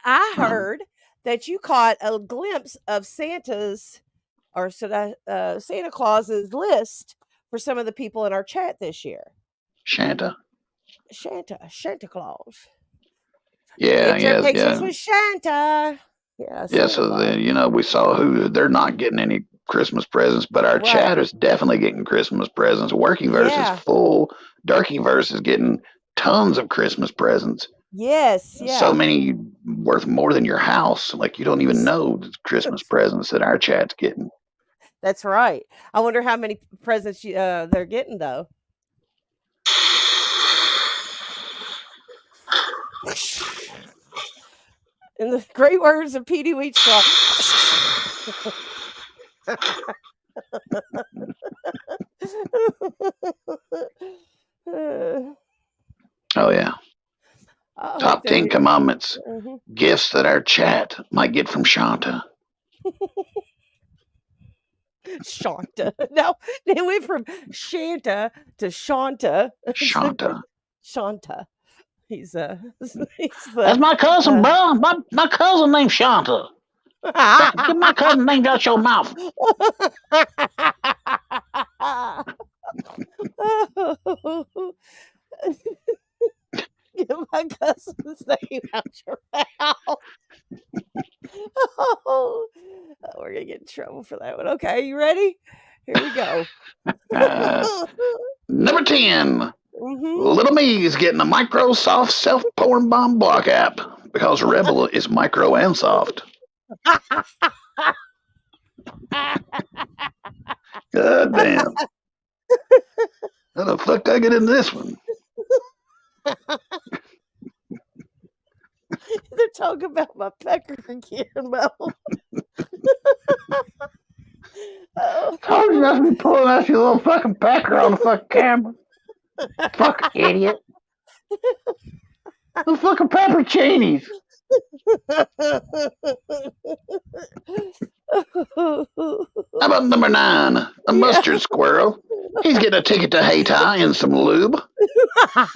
I heard that you caught a glimpse of Santa's, or Santa Claus's list for some of the people in our chat this year. Shanta. Santa Claus. Yeah, Get your yeah, pictures yeah. with Santa. Yeah, Yeah, Santa so Claus. we saw who they're not getting any Christmas presents, but our Right. chat is definitely getting Christmas presents. Workyverse Yeah. is full. Darkyverse is getting tons of Christmas presents. Yes, yeah. So many worth more than your house. Like you don't even know the Christmas presents that our chat's getting. That's right. I wonder how many presents they're getting though. In the great words of Petey Wheatstraw. Oh yeah. I Top hope they're 10 commandments. Mhm. Gifts that our chat might get from Shanta. Shanta. No, they went from Shanta to Shanta. Shanta. Shanta. He's he's the, That's my cousin, bro. My cousin named Shanta. Get my cousin named out your mouth. Get my cousin's name out your mouth. We're gonna get in trouble for that one. Okay, you ready? Here we go. Number 10. Mhm. Little me is getting a Microsoft self-pouring bomb block app because Rebel is micro and soft. God damn. How the fuck did I get in this one? They're talking about my pecker again, Mo. Told you not to be pulling out your little fucking pecker on the fucking camera. Fuck idiot. The fucking pepperoncinis. How about number 9? A mustard squirrel. He's getting a ticket to Hayti and some lube. That's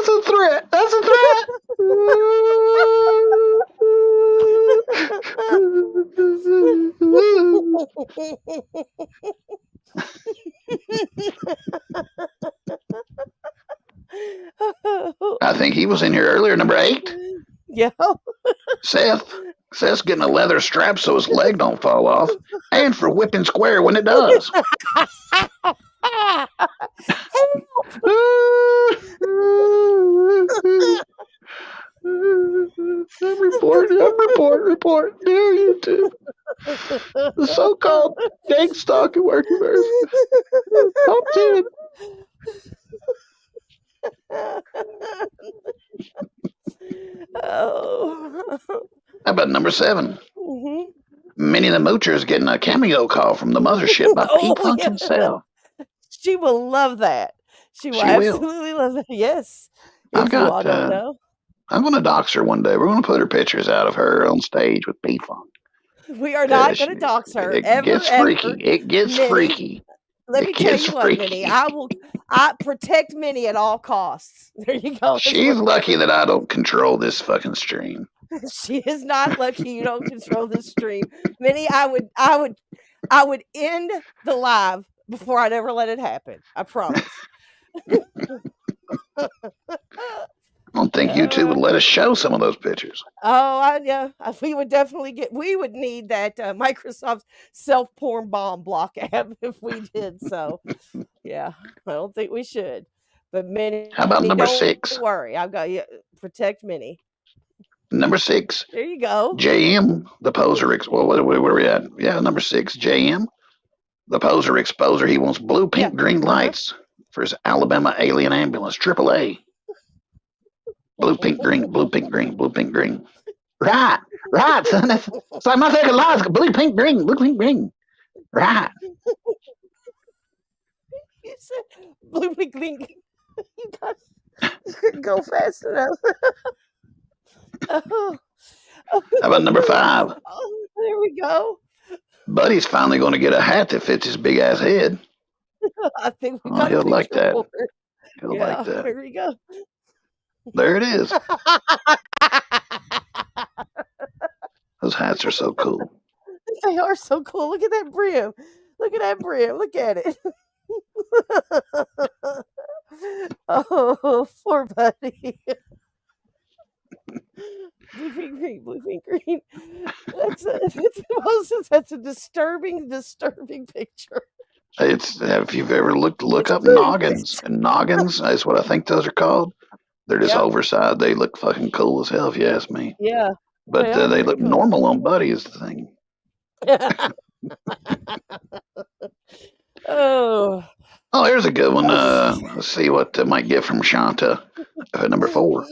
a threat. That's a threat. I think he was in here earlier, number 8. Yeah. Seth's getting a leather strap so his leg don't fall off, and for whipping square when it does. Report. Dear YouTube. The so-called gang stalking workers. Top 10. Oh. How about number 7? Mhm. Minnie the Moocher is getting a cameo call from the mothership by Pete Funk himself. She will love that. She will absolutely love that. Yes. I've If you all got. don't know. I'm going to dox her one day. We're going to put her pictures out of her on stage with P Funk. We are not going to dox her. It Ever, gets ever. freaky. It gets Minnie. freaky. Let It me tell gets you what, Minnie. freaky. I protect Minnie at all costs. There you go. That's She's what lucky that I don't control this fucking stream. she is not lucky you don't control this stream. Minnie, I would end the live before I'd ever let it happen. I promise. I don't think you two would let us show some of those pictures. Yeah, we would definitely we would need that Microsoft self porn bomb block app if we did so. Yeah, I don't think we should. But Minnie, How about number don't 6? worry. I've got you. Protect Minnie. Number 6, There you go. JM, the poser. Well, where are we at? Yeah, number 6, JM, the poser exposer. He wants blue, Yeah. pink, green lights for his Alabama alien ambulance, AAA. Blue, pink, green, blue, pink, green, blue, pink, green. Right, son. It's like my second life. Blue, pink, green, blue, pink, green. Right. You said blue, pink, green. You guys couldn't go fast enough. Oh. How about number 5? Oh, there we go. Buddy's finally going to get a hat that fits his big ass head. I think we Oh, got a he'll picture like that. for it. He'll Yeah, like that. there we go. There it is. Those hats are so cool. They are so cool. Look at that brim. Look at that brim. Look at it. Oh, poor Buddy. Blue, pink, green, blue, pink, green. That's a disturbing picture. It's if you've ever look It's up very noggins, and noggins is what I think those are called. They're just Yeah. oversized. They look fucking cool as hell, if you ask me. Yeah. But are they pretty look cool. normal on Buddy is the thing. Oh. Oh, here's a good one. Let's see what might get from Shanta at number 4.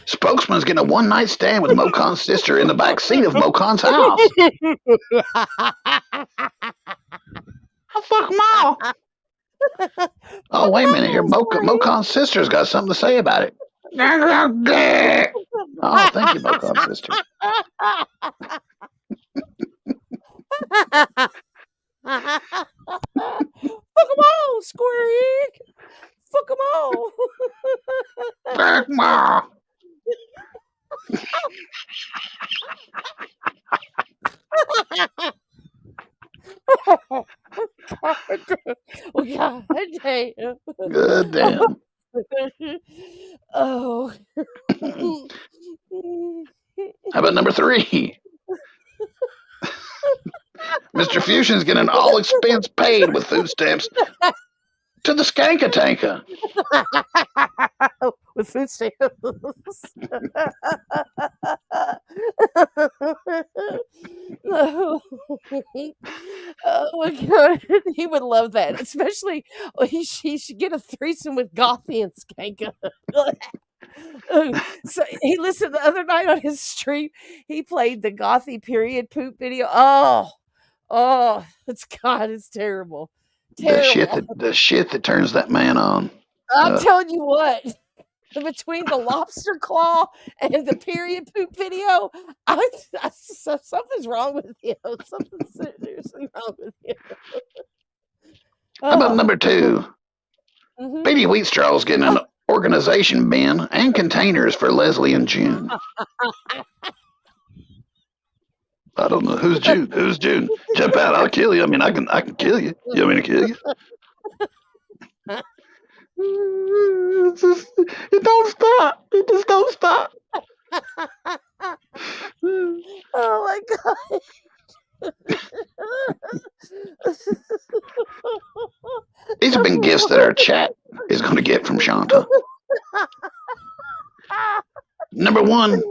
Spokesman's getting a one-night stand with Mocon's sister in the back seat of Mocon's house. Oh, fuck them all. Oh, wait a minute here. Mocon's sister's got something to say about it. Oh, thank you, Mocon's sister. Fuck them all, Square Egg. Fuck them all. Fuck 'em all. God damn. Good damn. Oh. How about number 3? Mr. Fusion's getting all expense paid with food stamps to the Skankatanka. With food stamps. Oh my god, he would love that. Especially he should get a threesome with Gothy and Skanka. So he listened the other night on his stream. He played the Gothy period poop video. Oh, it's terrible. Terrible. The shit that turns that man on. I'm telling you what. Between the lobster claw and the period poop video, something's wrong with you. Something's seriously wrong with you. How about number 2? Mhm. Petey Wheatstraw's getting an organization bin and containers for Leslie and June. I don't know who's June. Who's June? Jump out! I'll kill you. I mean, I can kill you. You want me to kill you? It don't stop. It just don't stop. Oh my god. These have been gifts that our chat is going to get from Shanta. Number 1,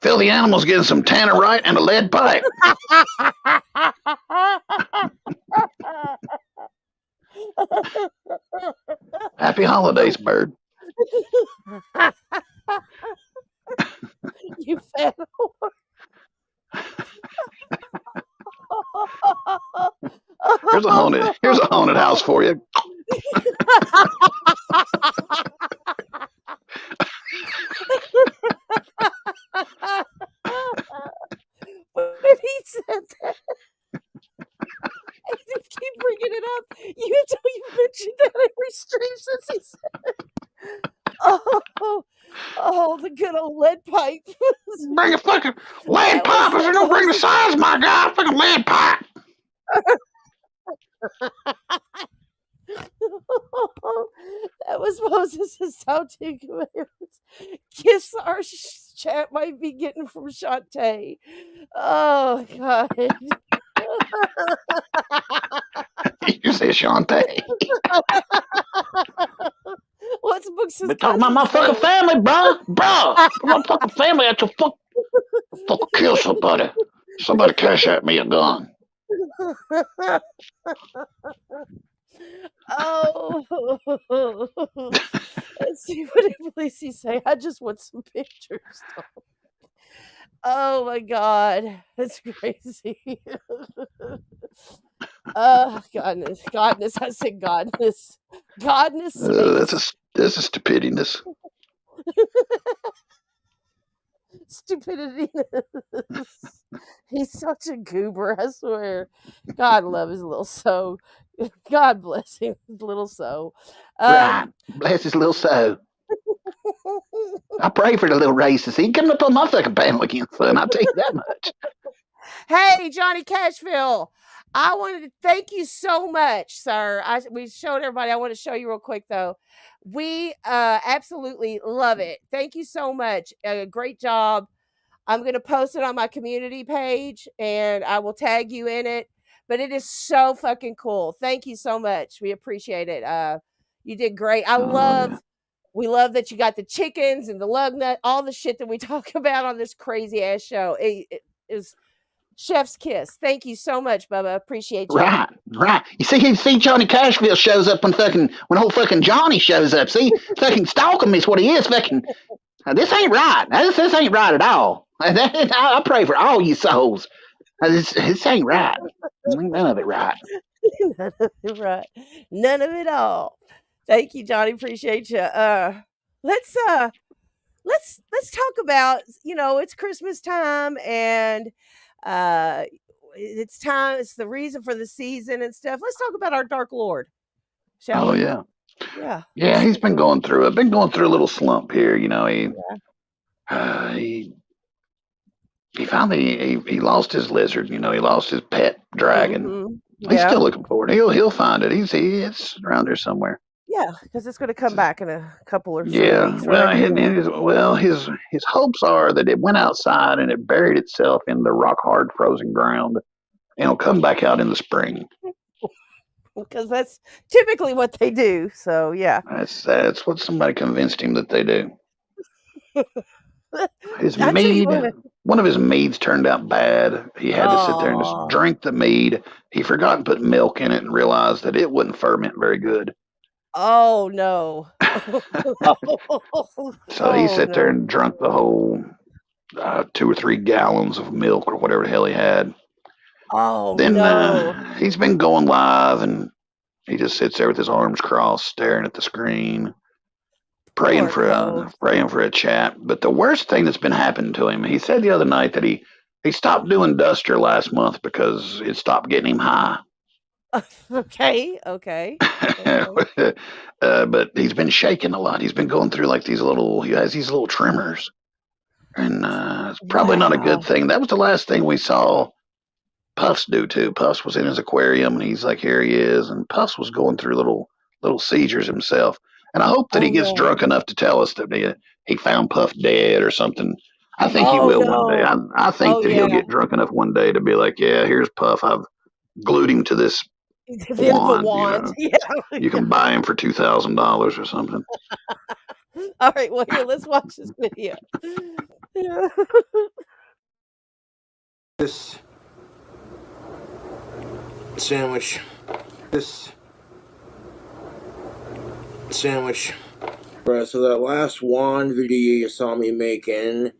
Phil the Animal's getting some tannerite and a lead pipe. Happy holidays, bird. You fat whore. Here's a haunted house for you. When he said that, I just keep bringing it you until you mentioned that every stream since he said, oh, the good old lead pipe. Bring a fucking lead That was pipe. If you don't bring the Moses. size, my guy, fucking lead pipe. That was Moses' how-to commands. Kiss our chat might be getting from Shantae. Oh God. You say Shantae. What's Books' Been talking about my cousin's fucking name? family, bruh. My fucking family at your fucking kill somebody. Somebody cash at me a gun. Oh, let's see what did Lacey say. I just want some pictures. Oh my God, that's crazy. Godness. I said godness. Godness sakes. This is stupidiness. Stupidity. He's such a goober, I swear. God love his little soul. God bless him, his little soul. Right. Bless his little soul. I pray for the little racist. He ain't coming up on my fucking panel again, son. I'll tell you that much. Hey, Johnny Cashville. I wanted to thank you so much, sir. We showed everybody. I want to show you real quick though. We absolutely love it. Thank you so much. Great job. I'm going to post it on my community page and I will tag you in it. But it is so fucking cool. Thank you so much. We appreciate it. You did great. We love that you got the chickens and the lug nut, all the shit that we talk about on this crazy ass show. It is chef's kiss. Thank you so much, Bubba. Appreciate you. Right. You see, Johnny Cashville shows up when old fucking Johnny shows up. See, fucking stalking me is what he is. Fucking, this ain't right. This ain't right at all. I pray for all you souls. This ain't right. None of it right. None of it right. None of it all. Thank you, Johnny. Appreciate you. Let's talk about, it's Christmas time and it's the reason for the season and stuff. Let's talk about our Dark Lord, shall we? Yeah. Yeah. Yeah, he's been going through a little slump here. He finally he lost his lizard. He lost his pet dragon. Mm-hmm. He's Yeah. still looking for it. He'll find it. It's around there somewhere. Yeah, because it's going to come back in a couple or 3 Yeah. weeks, right? His hopes are that it went outside and it buried itself in the rock hard frozen ground, and it'll come back out in the spring. Because that's typically what they do. So yeah. That's what somebody convinced him that they do. His I tell you mead, what. one of his meads turned out bad. He had to sit there and just Aw. drink the mead. He forgot to put milk in it and realized that it wouldn't ferment very good. Oh no. So he Oh sat there no. and drank the whole 2 or 3 gallons of milk or whatever the hell he had. Oh Then no. he's been going live and he just sits there with his arms crossed, staring at the screen, praying Poor for Cove. a chat. But the worst thing that's been happening to him, he said the other night that he stopped doing Duster last month because it stopped getting him high. Okay. But he's been shaking a lot. He's been going through like he has these little tremors, and it's probably not a good Wow. thing. That was the last thing we saw Puffs do too. Puffs was in his aquarium, and he's like, here he is, and Puffs was going through little seizures himself. And I hope that he Oh gets no. drunk enough to tell us that he found Puff dead or something. I think he Oh will one day. no. I think Oh that he'll yeah. get drunk enough one day to be like, yeah, here's Puff. I've glued him to this The end of a wand. wand. Yeah. You can buy him for $2,000 or something. All right. Well, here, let's watch this video. Yeah. This sandwich. Right, so that last wand video you saw me making,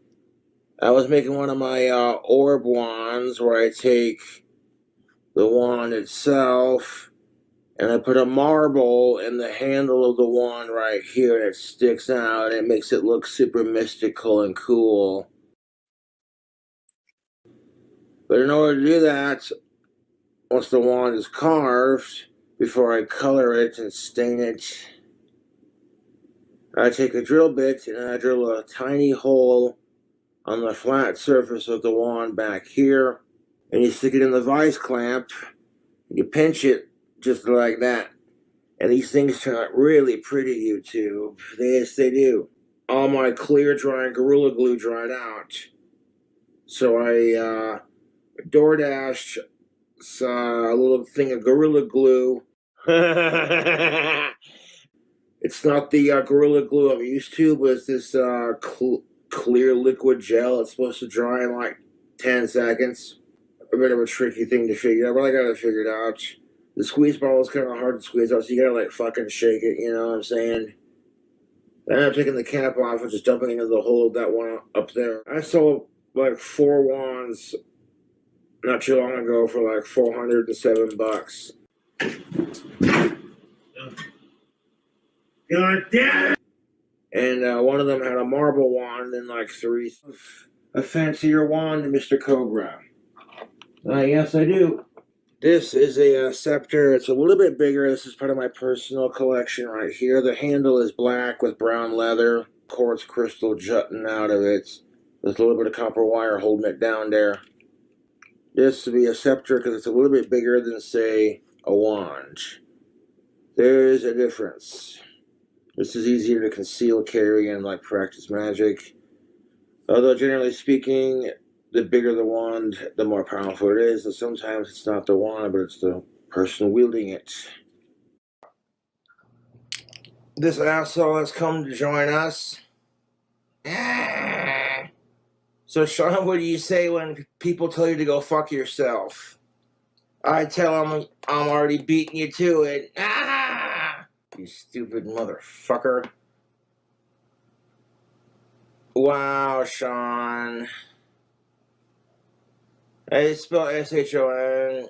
I was making one of my orb wands where I take the wand itself and I put a marble in the handle of the wand right here and it sticks out and it makes it look super mystical and cool. But in order to do that, once the wand is carved, before I color it and stain it. I take a drill bit and I drill a tiny hole on the flat surface of the wand back here, and you stick it in the vice clamp, you pinch it just like that, and these things turn out really pretty, YouTube. Yes, they do. All my clear drying Gorilla Glue dried out, so I DoorDashed a little thing of Gorilla Glue. It's not the Gorilla Glue I'm used to, but it's this clear liquid gel. It's supposed to dry in like 10 seconds. A bit of a tricky thing to figure out, but I got it figured out. The squeeze ball is kind of hard to squeeze out, so you gotta like fucking shake it, you know what I'm saying? Then I'm taking the cap off and just dumping it into the hole of that one up there. I sold like 4 wands not too long ago for like $407. God damn it! And one of them had a marble wand and like 3. A fancier wand, Mr. Cobra. Yes, I do. This is a scepter. It's a little bit bigger. This is part of my personal collection right here. The handle is black with brown leather, quartz crystal jutting out of it. There's a little bit of copper wire holding it down there. This would be a scepter because it's a little bit bigger than, say, a wand. There's a difference. This is easier to conceal carry and like practice magic. Although generally speaking, the bigger the wand, the more powerful it is. And sometimes it's not the wand, but it's the person wielding it. This asshole has come to join us. So Sean, what do you say when people tell you to go fuck yourself? I tell them I'm already beating you to it. You stupid motherfucker. Wow, Sean. I spell S-H-O-N.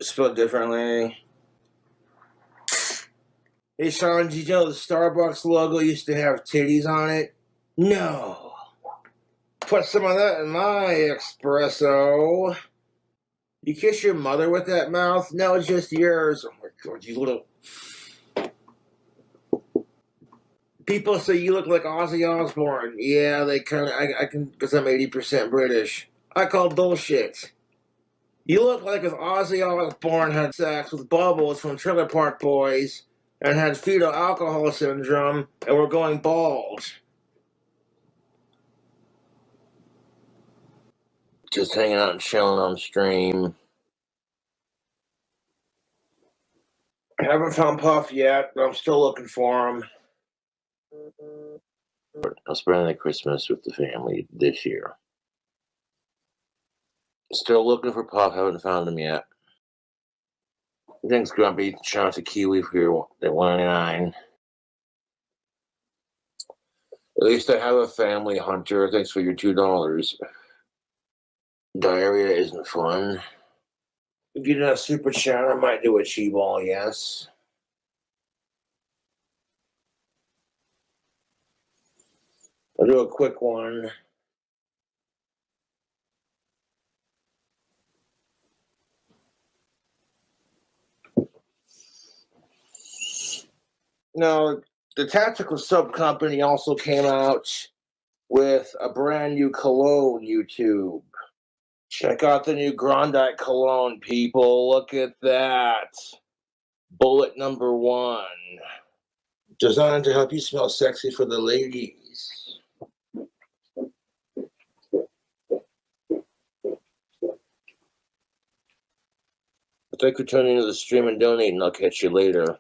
Spelled differently. Hey, Sean, did you know the Starbucks logo used to have titties on it? No. Put some of that in my espresso. You kiss your mother with that mouth? No, just yours. Oh my God, you little... People say you look like Ozzy Osbourne. Yeah, they kind of... I can... Because I'm 80% British. I call bullshit. You look like if Ozzy Osbourne had sex with Bubbles from Trailer Park Boys and had fetal alcohol syndrome and were going bald. Just hanging out and chilling on stream. I haven't found Puff yet, but I'm still looking for him. I'm spending the Christmas with the family this year. Still looking for Puff, haven't found him yet. Thanks, Grumpy. Shout out to Kiwi for your at 199. At least I have a family, Hunter. Thanks for your $2. Diarrhea isn't fun. Get a super chat. I might do a chi ball, yes. I'll do a quick one. Now, the Tactical Soap Company also came out with a brand new cologne, YouTube. Check out the new Grondike cologne, people. Look at that. Bullet number 1. Designed to help you smell sexy for the ladies. Thanks for tuning into the stream and donating. I'll catch you later.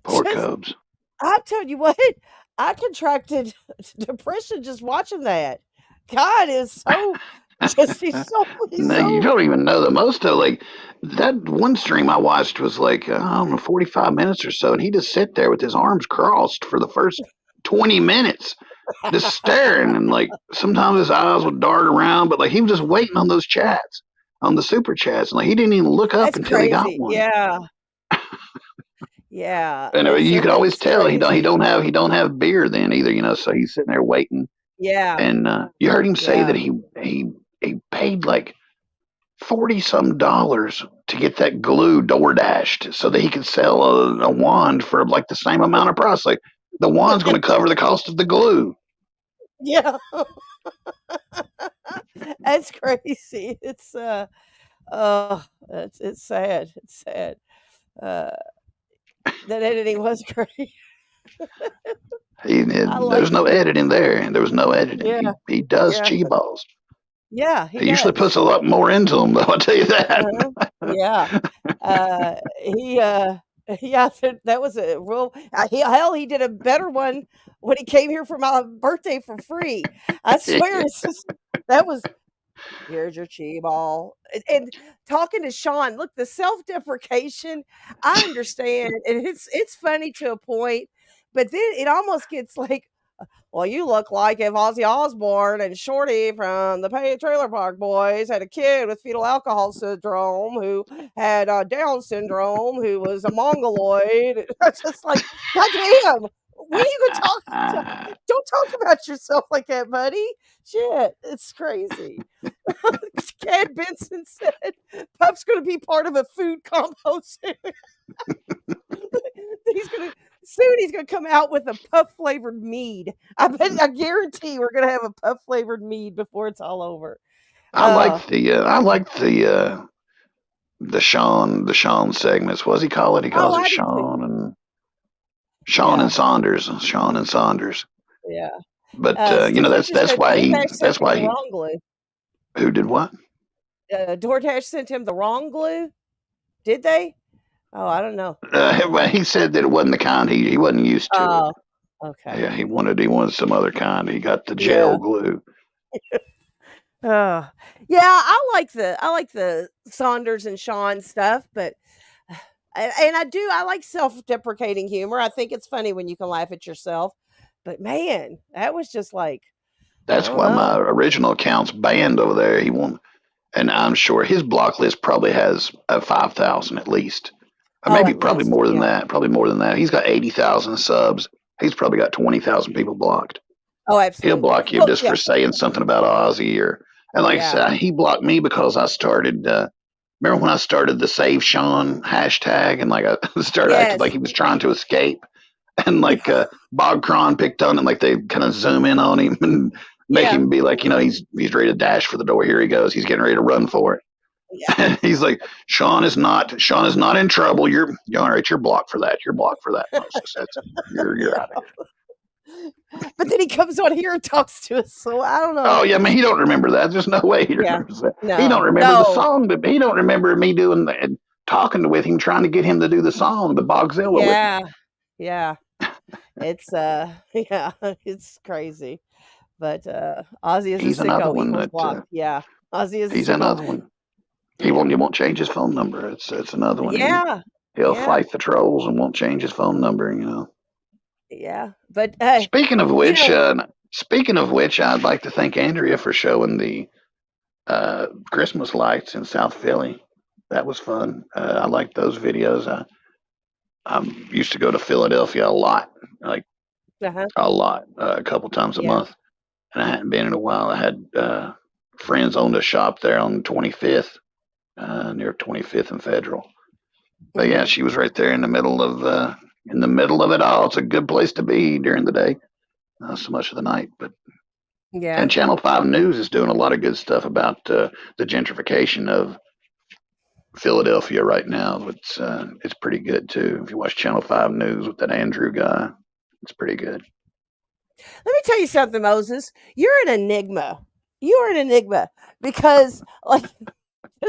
Poor Cubs. I'm telling you what, I contracted depression just watching that. God is so he's No, so you don't even know the most of like that one stream I watched was like I don't know 45 minutes or so, and he just sit there with his arms crossed for the first 20 minutes, just staring, and like sometimes his eyes would dart around, but like he was just waiting on those chats, on the super chats, and like he didn't even look up That's until he got crazy. one. Yeah. Yeah. And you could always tell he don't have beer then either, you know. So he's sitting there waiting. Yeah. And you heard him say that he he paid like $40 some to get that glue door dashed so that he could sell a wand for like the same amount of price. Like the wand's going to cover the cost of the glue. Yeah. That's crazy. It's sad. It's sad. Uh, that editing was great. I There's liked no it. editing there, and there was no editing. Yeah. He does Yeah. chi balls. Yeah, he He usually puts does. a lot more into them, though. I'll tell you that. Yeah. He yeah, that was a real he did a better one when he came here for my birthday for free. I swear it's just that was here's your chi ball. And talking to Sean, look, the self-deprecation, I understand, and it's funny to a point, but then it almost gets like, well, you look like if Ozzy Osbourne and Shorty from the Trailer Park Boys had a kid with fetal alcohol syndrome who had Down syndrome, who was a mongoloid. It's just like, God damn, when are you going to talk? Don't talk about yourself like that, buddy. Shit, it's crazy. Chad Benson said Puff's going to be part of a food combo soon. He's gonna come out with a puff flavored mead. I guarantee we're gonna have a puff flavored mead before it's all over. I like the Sean segments. What does he call it? He calls it I do too. Sean and Yeah, Saunders. Sean and Saunders. yeah. But Steve just that's said why DoorDash sent him the he wrong glue. who did what? DoorDash sent him the wrong glue. Did they? Oh, I don't know. Well, he said that it wasn't the kind he wasn't used to it. Oh, okay. Yeah, he wanted some other kind. He got the gel Yeah. glue. Yeah, I like the Saunders and Sean stuff, but and I like self-deprecating humor. I think it's funny when you can laugh at yourself. But man, that was just like, I That's don't why my know. original account's banned over there. He won't, and I'm sure his block list probably has 5,000 at least, or Oh, maybe at probably least. more than Yeah. that. Probably more than that. He's got 80,000 subs. He's probably got 20,000 people blocked. Oh, He'll absolutely. block you Well, just yeah. for saying something about Ozzy or, and like I Yeah. said, he blocked me because I started. Remember when I started the Save Sean hashtag and like I started acting Yes. like he was trying to escape, and like Bob Cron picked on him, like they kind of zoom in on him and make Yeah. him be like, he's ready to dash for the door. Here he goes. He's getting ready to run for it. Yeah. He's like, Sean is not in trouble. You're all right. You're blocked for that. You're blocked for that, Moses. That's you're out of here. But then he comes on here and talks to us, so I don't know. Oh yeah, I mean he don't remember that. There's no way he Yeah. remembers that. He don't No. remember the No. song, but he don't remember me doing and talking with him, trying to get him to do the song, the Bogzilla with me. Yeah. Yeah. It's yeah, it's crazy. But Ozzy is He's a another sicko one equals that blocked. Yeah. Ozzy is a he's sicko. another one. Yeah. He won't change his phone number. It's another one. Yeah. He'll Yeah. fight the trolls and won't change his phone number. Yeah. But hey, Speaking of you which, know, I'd like to thank Andrea for showing the Christmas lights in South Philly. That was fun. I like those videos. I used to go to Philadelphia a lot, like uh-huh. a lot, a couple times a Yeah. month, and I hadn't been in a while. I had friends owned a shop there on 25th, near 25th and Federal. But yeah, Mhm. she was right there in the middle of it all. It's a good place to be during the day, not so much of the night. But Yeah. and Channel 5 News is doing a lot of good stuff about the gentrification of Philadelphia right now. It's pretty good too. If you watch Channel 5 News with that Andrew guy, it's pretty good. Let me tell you something, Moses. You're an enigma. You are an enigma because, like,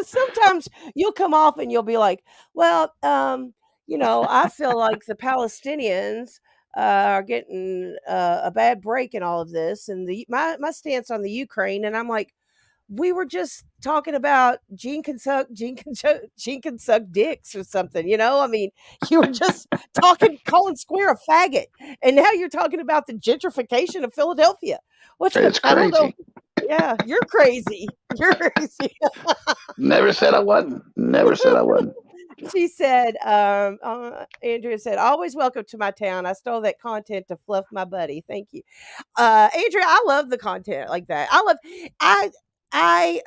sometimes you'll come off and you'll be like, well, I feel like the Palestinians are getting a bad break in all of this, and my stance on the Ukraine, and I'm like, we were just talking about Gene can suck dicks or something, I mean, you were just talking, calling Square a faggot, and now you're talking about the gentrification of Philadelphia. It's I don't know. crazy. Yeah, you're crazy. You're crazy. Never said I wasn't. Never said I wasn't. She said, Andrea said, always welcome to my town. I stole that content to fluff my buddy. Thank you. Andrea, I love the content like that. I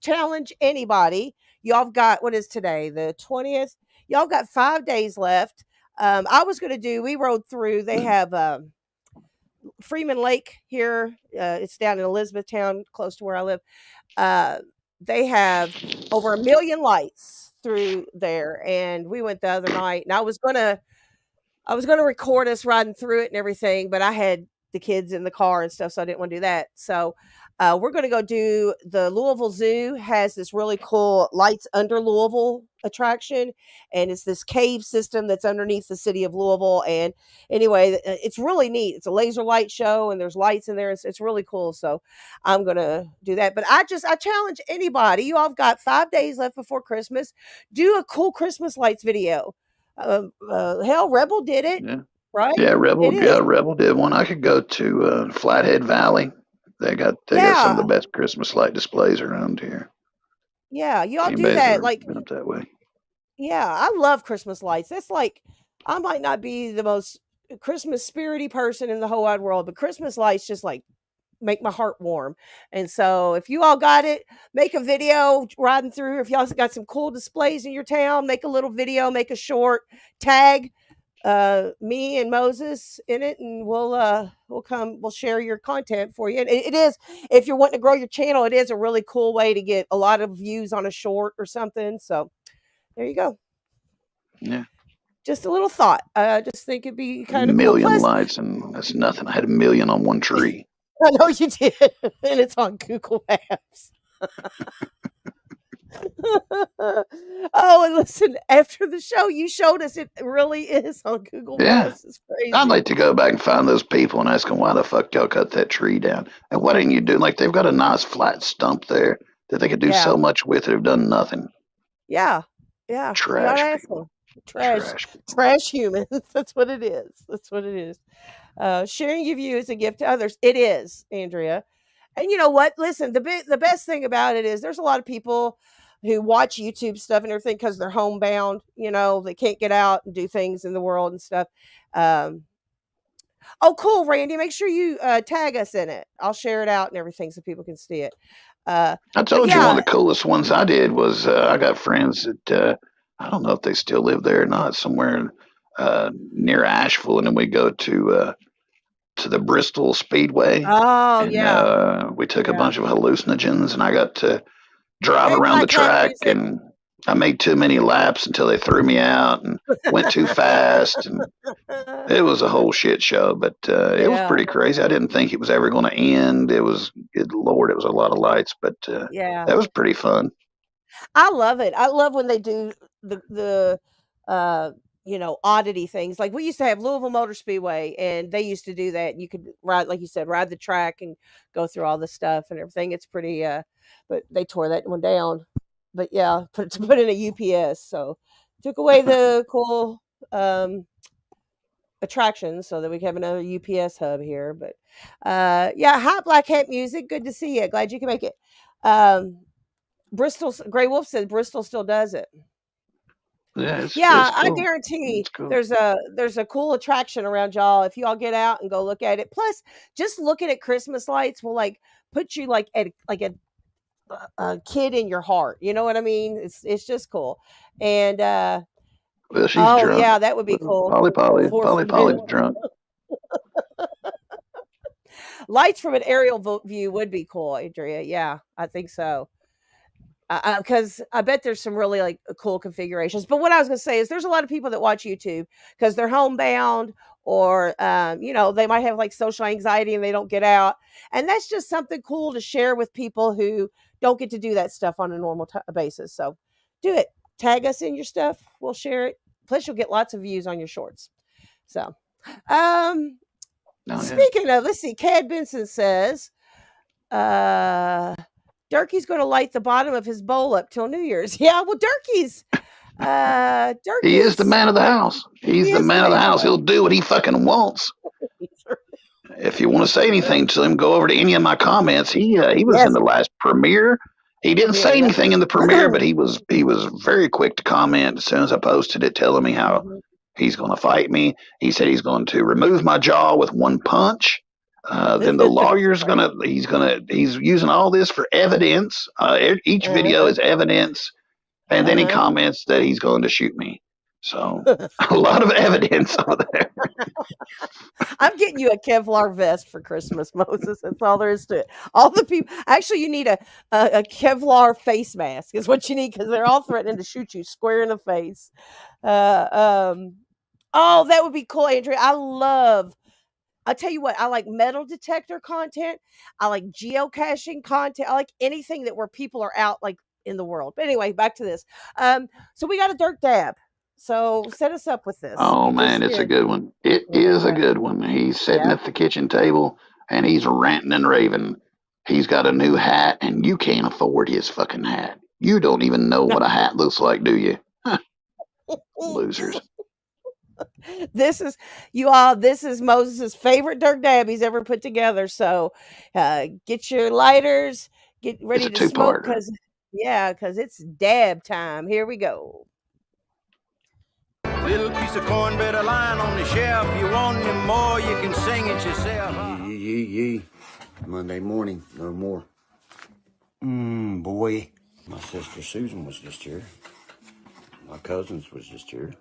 challenge anybody. Y'all got, what is today? The 20th. Y'all got 5 days left. I was going to do, we rode through, they have Freeman Lake here. It's down in Elizabethtown, close to where I live. Uh, they have over 1 million lights through there, and we went the other night. And I was gonna record us riding through it and everything, but I had the kids in the car and stuff, so I didn't want to do that. So we're gonna go do the Louisville Zoo has this really cool lights under Louisville attraction, and it's this cave system that's underneath the city of Louisville. And anyway, it's really neat. It's a laser light show, and there's lights in there. It's really cool. So I'm gonna do that. But I challenge anybody. You all have got 5 days left before Christmas. Do a cool Christmas lights video. Hell, Rebel did it, Yeah. right? Yeah, It is. Rebel did one. I could go to Flathead Valley. They got some of the Yeah, best Christmas light displays around here. yeah. You all do Anybody's that. ever Like, been up that way? yeah, I love Christmas lights. That's like, I might not be the most Christmas spirity person in the whole wide world, but Christmas lights just like make my heart warm. And so, if you all got it, make a video riding through. If y'all got some cool displays in your town, make a little video, make a short tag me and Moses in it, and we'll share your content for you. And it is, if you're wanting to grow your channel, it is a really cool way to get a lot of views on a short or something. So there you go. Yeah. Just a little thought. I just think it'd be A kind of cool. million Plus, lights, and that's nothing. I had 1 million on one tree. I know you did, and it's on Google Maps. Oh, and listen, after the show, you showed us it really is on Google Yeah. Maps. It's I'd crazy. like to go back and find those people and ask them why the fuck y'all cut that tree down. And why didn't you do, like, they've got a nice flat stump there that they could do Yeah, so much with it, have done nothing. yeah, yeah. You ought to Trash ask people. them. Trash, Trash people. trash humans. That's what it is. That's what it is. Sharing your view is a gift to others. It is, Andrea. And you know what? Listen, the best thing about it is there's a lot of people who watch YouTube stuff and everything because they're homebound. You know, they can't get out and do things in the world and stuff. Um, oh, cool, Randy. Make sure you tag us in it. I'll share it out and everything so people can see it. I But told you one yeah, of the coolest ones I did was I got friends that I don't know if they still live there or not, somewhere near Asheville, and then we go to the Bristol Speedway, oh and yeah, we took a yeah. bunch of hallucinogens, and I got to drive Hey, around the Black Hat track, Music. and I made too many laps until they threw me out and went too fast, and it was a whole shit show. But it was Yeah, pretty crazy. I didn't think it was ever going to end. It was, good lord, it was a lot of lights, but yeah. that was pretty fun. I love it. I love when they do the uh oddity things. Like we used to have Louisville Motor Speedway, and they used to do that. You could ride, like you said, ride the track and go through all the stuff and everything. It's pretty but they tore that one down. But yeah, put in a UPS. So took away the cool attractions so that we can have another UPS hub here. But yeah, hi Black Hat Music. Good to see you. Glad you can make it. Um Bristol Gray Wolf said Bristol still does it. Yeah, it's Yeah, I cool. guarantee It's cool. there's a cool attraction around y'all if y'all get out and go look at it. Plus, just looking at Christmas lights will like put you like at like a kid in your heart. You know what I mean? It's just cool. And Well, she's oh drunk. yeah, that would be Well, cool. Fourth Polly of July. Polly's drunk. Lights from an aerial view would be cool, Adria. Yeah, I think so. Because I bet there's some really like cool configurations. But what I was going to say is there's a lot of people that watch YouTube because they're homebound or, they might have like social anxiety and they don't get out. And that's just something cool to share with people who don't get to do that stuff on a normal basis. So do it. Tag us in your stuff. We'll share it. Plus, you'll get lots of views on your shorts. So, um, Oh, yeah. speaking of, let's see, Cad Benson says, Durkee's going to light the bottom of his bowl up till New Year's. Yeah, well, Durkee's, He is the Durkee's, man of the house. He's he the is the man of the man. house. He'll do what he fucking wants. If you want to say anything to him, go over to any of my comments. He was in Yes, the last premiere. He didn't premiere. say Yep. anything in the premiere, but he was very quick to comment as soon as I posted it, telling me how Mhm. he's going to fight me. He said he's going to remove my jaw with one punch. Then the lawyer's he's using all this for evidence. Each video is evidence, and then he comments that he's going to shoot me. So a lot of evidence over there. I'm getting you a Kevlar vest for Christmas, Moses. That's all there is to it. All the people, actually, you need a Kevlar face mask is what you need because they're all threatening to shoot you square in the face. Oh, that would be cool, Andrea. I'll tell you what, I like metal detector content. I like geocaching content. I like anything that where people are out like in the world. But anyway, back to this. So we got a dirt dab. So set us up with this. Oh You just man, it's a did. good one. It is a good one. He's sitting Yeah. at the kitchen table and he's ranting and raving. He's got a new hat and you can't afford his fucking hat. You don't even know what a hat looks like, do you? Losers. This is Moses's favorite dirt dab he's ever put together. So get your lighters, get ready It's to a smoke two-parter. because it's dab time. Here we go. Little piece of cornbread, a line on the shelf. You want any more, you can sing it yourself. Yee. Monday morning, no more. Boy. My sister Susan was just here. My cousins was just here.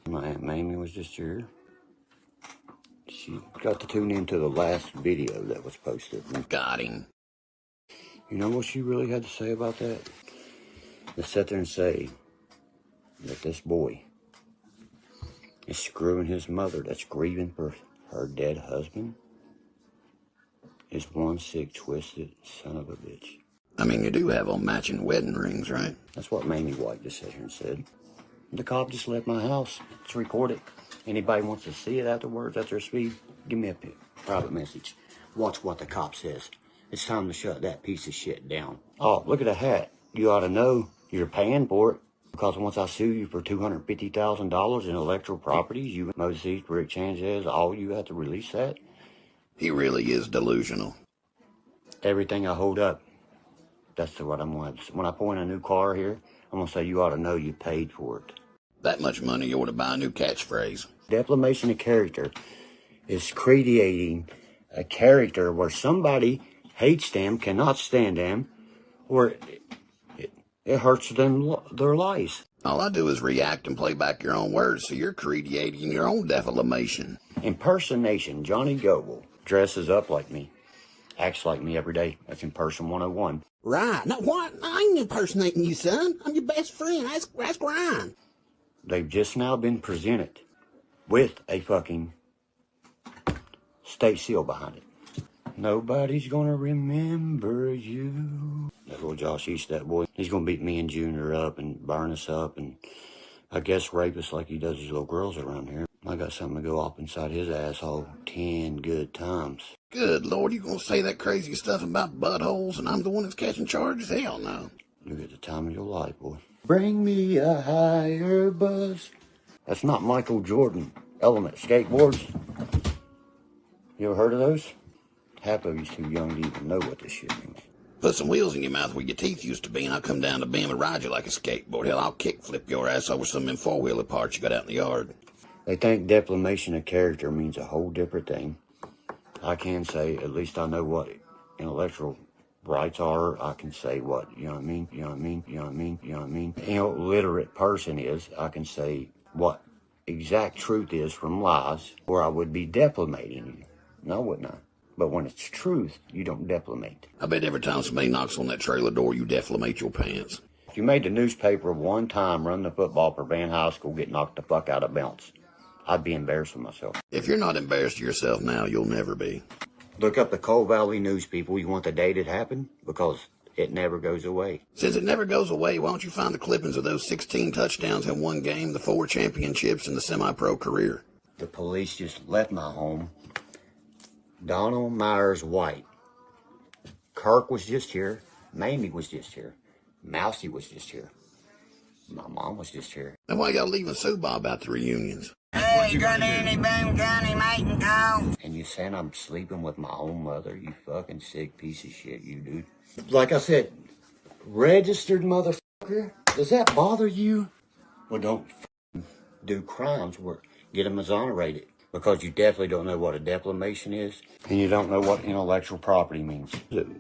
My Aunt Mamie was just here. She got to tune into the last video that was posted. Got him. You know what she really had to say about that? To sit there and say that this boy is screwing his mother that's grieving for her dead husband is one sick, twisted son of a bitch. I mean, you do have on matching wedding rings, right? That's what Mamie White just sat here and said. The cop just left my house. It's recorded. Anybody wants to see it afterwards, at their speed, give me a private message. Watch what the cop says. It's time to shut that piece of shit down. Oh, look at the hat. You ought to know you're paying for it. Because once I sue you for $250,000 in electoral properties, you, Moses, Rick Sanchez, all you have to release that. He really is delusional. Everything I hold up, that's what I'm going to. When I point a new car here, I'm going to say you ought to know you paid for it. That much money, you ought to buy a new catchphrase. Defamation of character is creating a character where somebody hates them, cannot stand them, or it hurts them their lives. All I do is react and play back your own words, so you're creating your own defamation. Impersonation. Johnny Goble dresses up like me, acts like me every day. That's Imperson 101. Right. Now, what? I ain't impersonating you, son. I'm your best friend. That's Ryan. They've just now been presented with a fucking state seal behind it. Nobody's gonna remember you. That little Josh East, that boy, he's gonna beat me and Junior up and burn us up and I guess rape us like he does his little girls around here. I got something to go off inside his asshole 10 good times. Good Lord, you gonna say that crazy stuff about buttholes and I'm the one that's catching charges? Hell no. Look at the time of your life, boy. Bring me a higher buzz. That's not Michael Jordan Element skateboards. You ever heard of those? Half of you's too young to even know what this shit means. Put some wheels in your mouth where your teeth used to be, and I'll come down to Bama and ride you like a skateboard. Hell, I'll kick flip your ass over some of them four-wheeler parts you got out in the yard. They think defamation of character means a whole different thing. I can say, at least I know what intellectual rights are. I can say what, you know what I mean? You know what I mean? You know what I mean? You know what I mean? An illiterate person is, I can say what exact truth is from lies, or I would be defamating you. No, wouldn't I? But when it's truth, you don't defamate. I bet every time somebody knocks on that trailer door, you defamate your pants. If you made the newspaper one time run the football for Van High School, get knocked the fuck out of bounds, I'd be embarrassed with myself. If you're not embarrassed of yourself now, you'll never be. Look up the Coal Valley News, people. You want the date it happened? Because it never goes away. Since it never goes away, why don't you find the clippings of those 16 touchdowns in one game, the 4 championships, and the semi-pro career? The police just left my home. Donald Myers White. Kirk was just here. Mamie was just here. Mousy was just here. My mom was just here. Then why y'all leaving Suba about the reunions? Hey, you got any Boone County mating calls? And you saying I'm sleeping with my own mother, you fucking sick piece of shit, you dude. Like I said, registered motherfucker, does that bother you? Well, don't do crimes, get them exonerated. Because you definitely don't know what a declamation is, and you don't know what intellectual property means.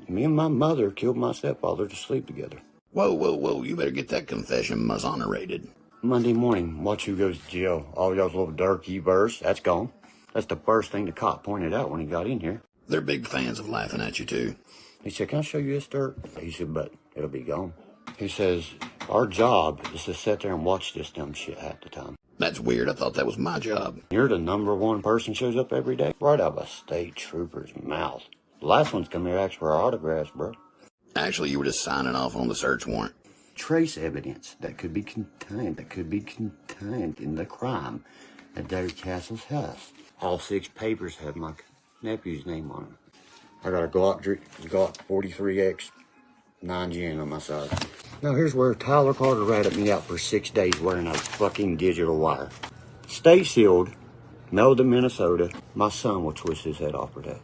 Me and my mother killed my stepfather to sleep together. Whoa, whoa, whoa, you better get that confession exonerated. Monday morning, watch who goes to jail. All y'all's little dirty verse, that's gone. That's the first thing the cop pointed out when he got in here. They're big fans of laughing at you, too. He said, can I show you this dirt? He said, but it'll be gone. He says, our job is to sit there and watch this dumb shit half the time. That's weird. I thought that was my job. You're the number one person shows up every day. Right out of a state trooper's mouth. The last one's come here asked for our autographs, bro. Actually, you were just signing off on the search warrant. Trace evidence that could be contained in the crime at Derek Castle's house. All 6 papers have my nephew's name on them. I got a Glock 43X 9-gen on my side. Now here's where Tyler Carter ratted me out for 6 days wearing a fucking digital wire. Stay sealed, mail to Minnesota. My son will twist his head off for that.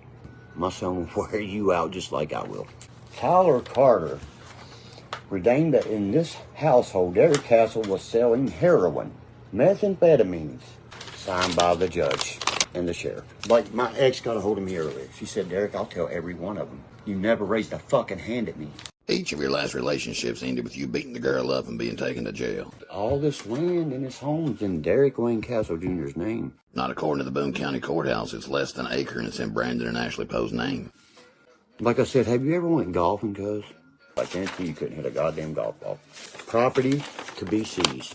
My son will wear you out just like I will. Tyler Carter redeemed that in this household, Derek Castle was selling heroin, methamphetamines, signed by the judge and the sheriff. Like my ex got a hold of me earlier. She said, Derek, I'll tell every one of them. You never raised a fucking hand at me. Each of your last relationships ended with you beating the girl up and being taken to jail. All this land in his home's in Derek Wayne Castle Jr.'s name. Not according to the Boone County Courthouse. It's less than an acre and it's in Brandon and Ashley Poe's name. Like I said, have you ever went golfing, cuz? I guarantee you couldn't hit a goddamn golf ball. Property to be seized.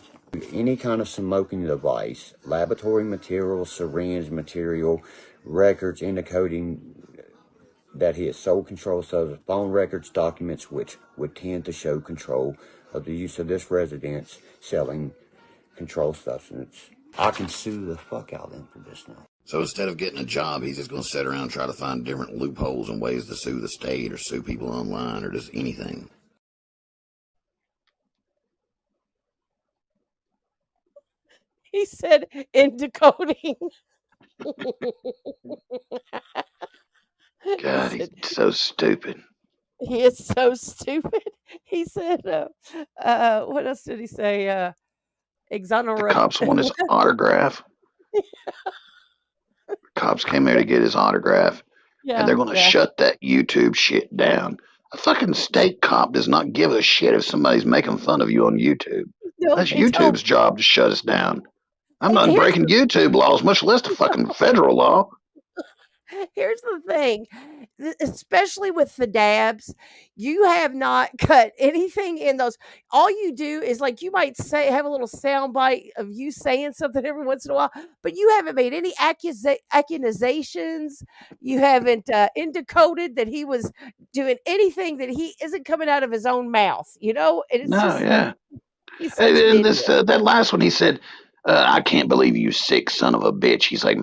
Any kind of smoking device, laboratory material, syringe material, records indicating that he has sole control of phone records, documents which would tend to show control of the use of this residence selling controlled substance. I can sue the fuck out of them for this now. So instead of getting a job, he's just going to sit around and try to find different loopholes and ways to sue the state or sue people online or just anything. He said in decoding. God, he's so stupid. He is so stupid. He said, what else did he say? The Exonerate. cops want his autograph. Cops came there to get his autograph, and they're going to shut that YouTube shit down. A fucking state cop does not give a shit if somebody's making fun of you on YouTube. No, That's YouTube's job to shut us down. I'm not breaking YouTube laws, much less the fucking federal law. Here's the thing, especially with the dabs, you have not cut anything in those. All you do is like you might say have a little sound bite of you saying something every once in a while, but you haven't made any accusations. You haven't indicoded that he was doing anything that he isn't coming out of his own mouth. You know, and it's he's such an And this idiot. that last one, he said, "I can't believe you sick son of a bitch." He's like,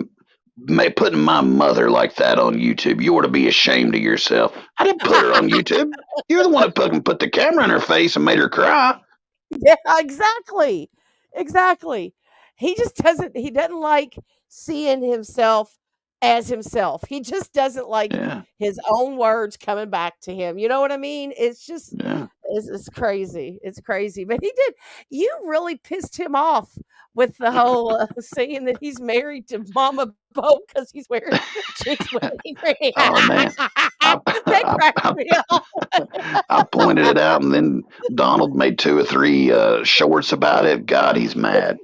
putting my mother like that on YouTube. You ought to be ashamed of yourself. I didn't put her on YouTube. You're the one that put the camera in her face and made her cry. Yeah, exactly. He just doesn't like seeing himself as himself. He just doesn't like his own words coming back to him. You know what I mean? It's just it's crazy. It's crazy. But you really pissed him off with the whole saying that he's married to Mama Bo because he's wearing chicks wedding ring. Oh man. That cracked me up. I pointed it out, and then Donald made 2 or 3 shorts about it. God, he's mad.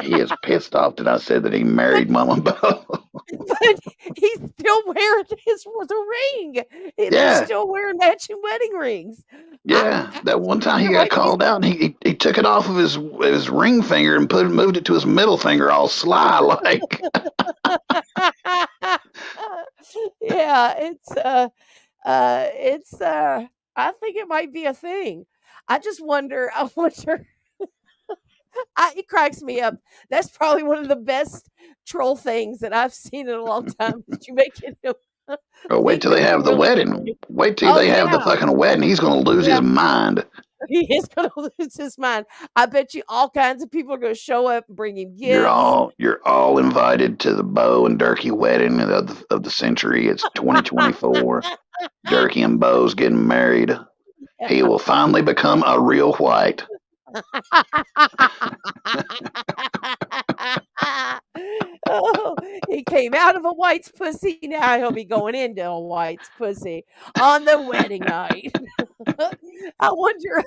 He is pissed off that I said that he married Mama Bo. But he's still wearing the ring. They're still wearing matching wedding rings. Yeah, that one time he got called out, and he took it off of his ring finger and moved it to his middle finger, all sly like. Yeah, it's I think it might be a thing. I wonder it cracks me up. That's probably one of the best troll things that I've seen in a long time. That you make it. Oh, wait till they have the wedding. Wait till they have the fucking wedding. He's going to lose his mind. He is going to lose his mind. I bet you all kinds of people are going to show up and bring him gifts. You're all invited to the Bo and Durkee wedding of the century. It's 2024. Durkee and Bo's getting married. He will finally become a real white. Oh, came out of a white's pussy. Now he'll be going into a white's pussy on the wedding night. I wonder.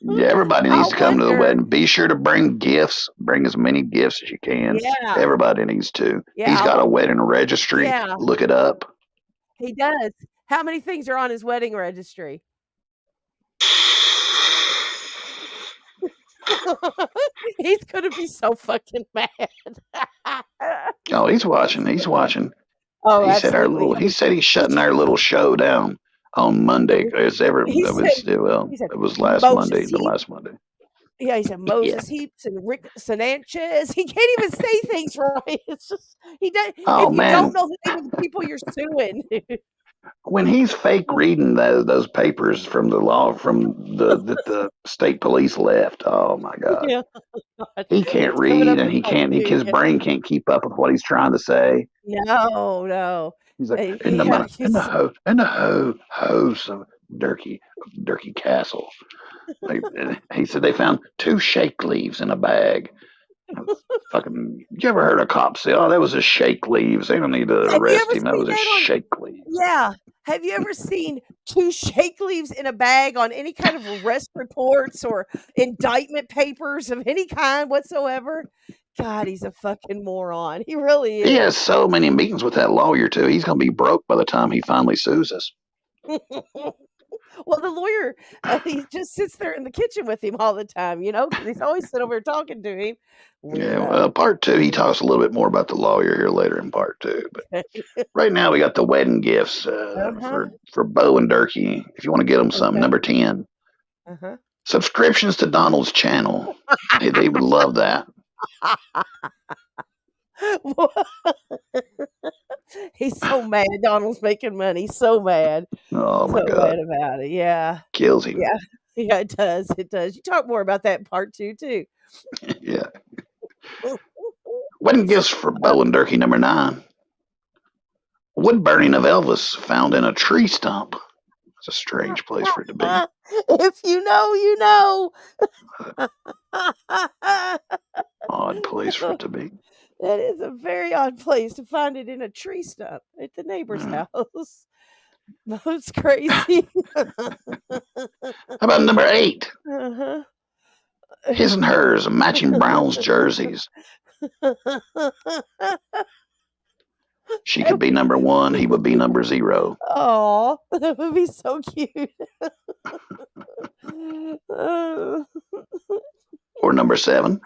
Yeah, everybody I needs to come to the wonder. wedding. Be sure to bring gifts. Bring as many gifts as you can. Yeah. Everybody needs to. Yeah. He's got a wedding registry. Yeah. Look it up. He does. How many things are on his wedding registry? He's gonna be so fucking mad. Oh, he's watching. He's watching. Oh, He said absolutely. He said he's shutting our little show down on Monday. It was last Monday. The last Monday. Yeah, he said Moses Heaps and Rick Sanchez. He can't even say things right. It's just he does. Oh, if you man. don't know the name of the people you're suing. When he's fake reading those papers from the law that the state police left, oh my God, Yeah. he can't It's coming read up and in part two, his yeah. brain can't keep up with what he's trying to say. No. He's like Yeah, in the house of Durkee Castle. Like, he said they found 2 shake leaves in a bag. Fucking, you ever heard a cop say, "Oh, that was a shake leaves"? They don't need to Have you arrest ever him. That seen was a that on? shake leaf. Yeah. Have you ever seen 2 shake leaves in a bag on any kind of arrest reports or indictment papers of any kind whatsoever? God, he's a fucking moron. He really He is. has so many meetings with that lawyer too. He's gonna be broke by the time he finally sues us. Well, the lawyer, he just sits there in the kitchen with him all the time, because he's always sitting over there talking to him. Yeah, well, part 2, he talks a little bit more about the lawyer here later in part 2. But right now, we got the wedding gifts for Bo and Durkee. If you want to get them something, number 10, subscriptions to Donald's channel. They would love that. He's so mad. Donald's making money. So mad. Oh my So God, mad about it. Yeah. kills him. Yeah, it does. It does. You talk more about that in part 2 too. Yeah. Wedding gifts for Bo and Durkee, number 9. Wood burning of Elvis found in a tree stump. It's a strange place for it to be. If you know, you know. Odd place for it to be. That is a very odd place to find it in a tree stump at the neighbor's house. That's crazy. How about number 8? His and hers matching Browns jerseys. She could be number 1. He would be number 0. Oh, that would be so cute. Or number 7.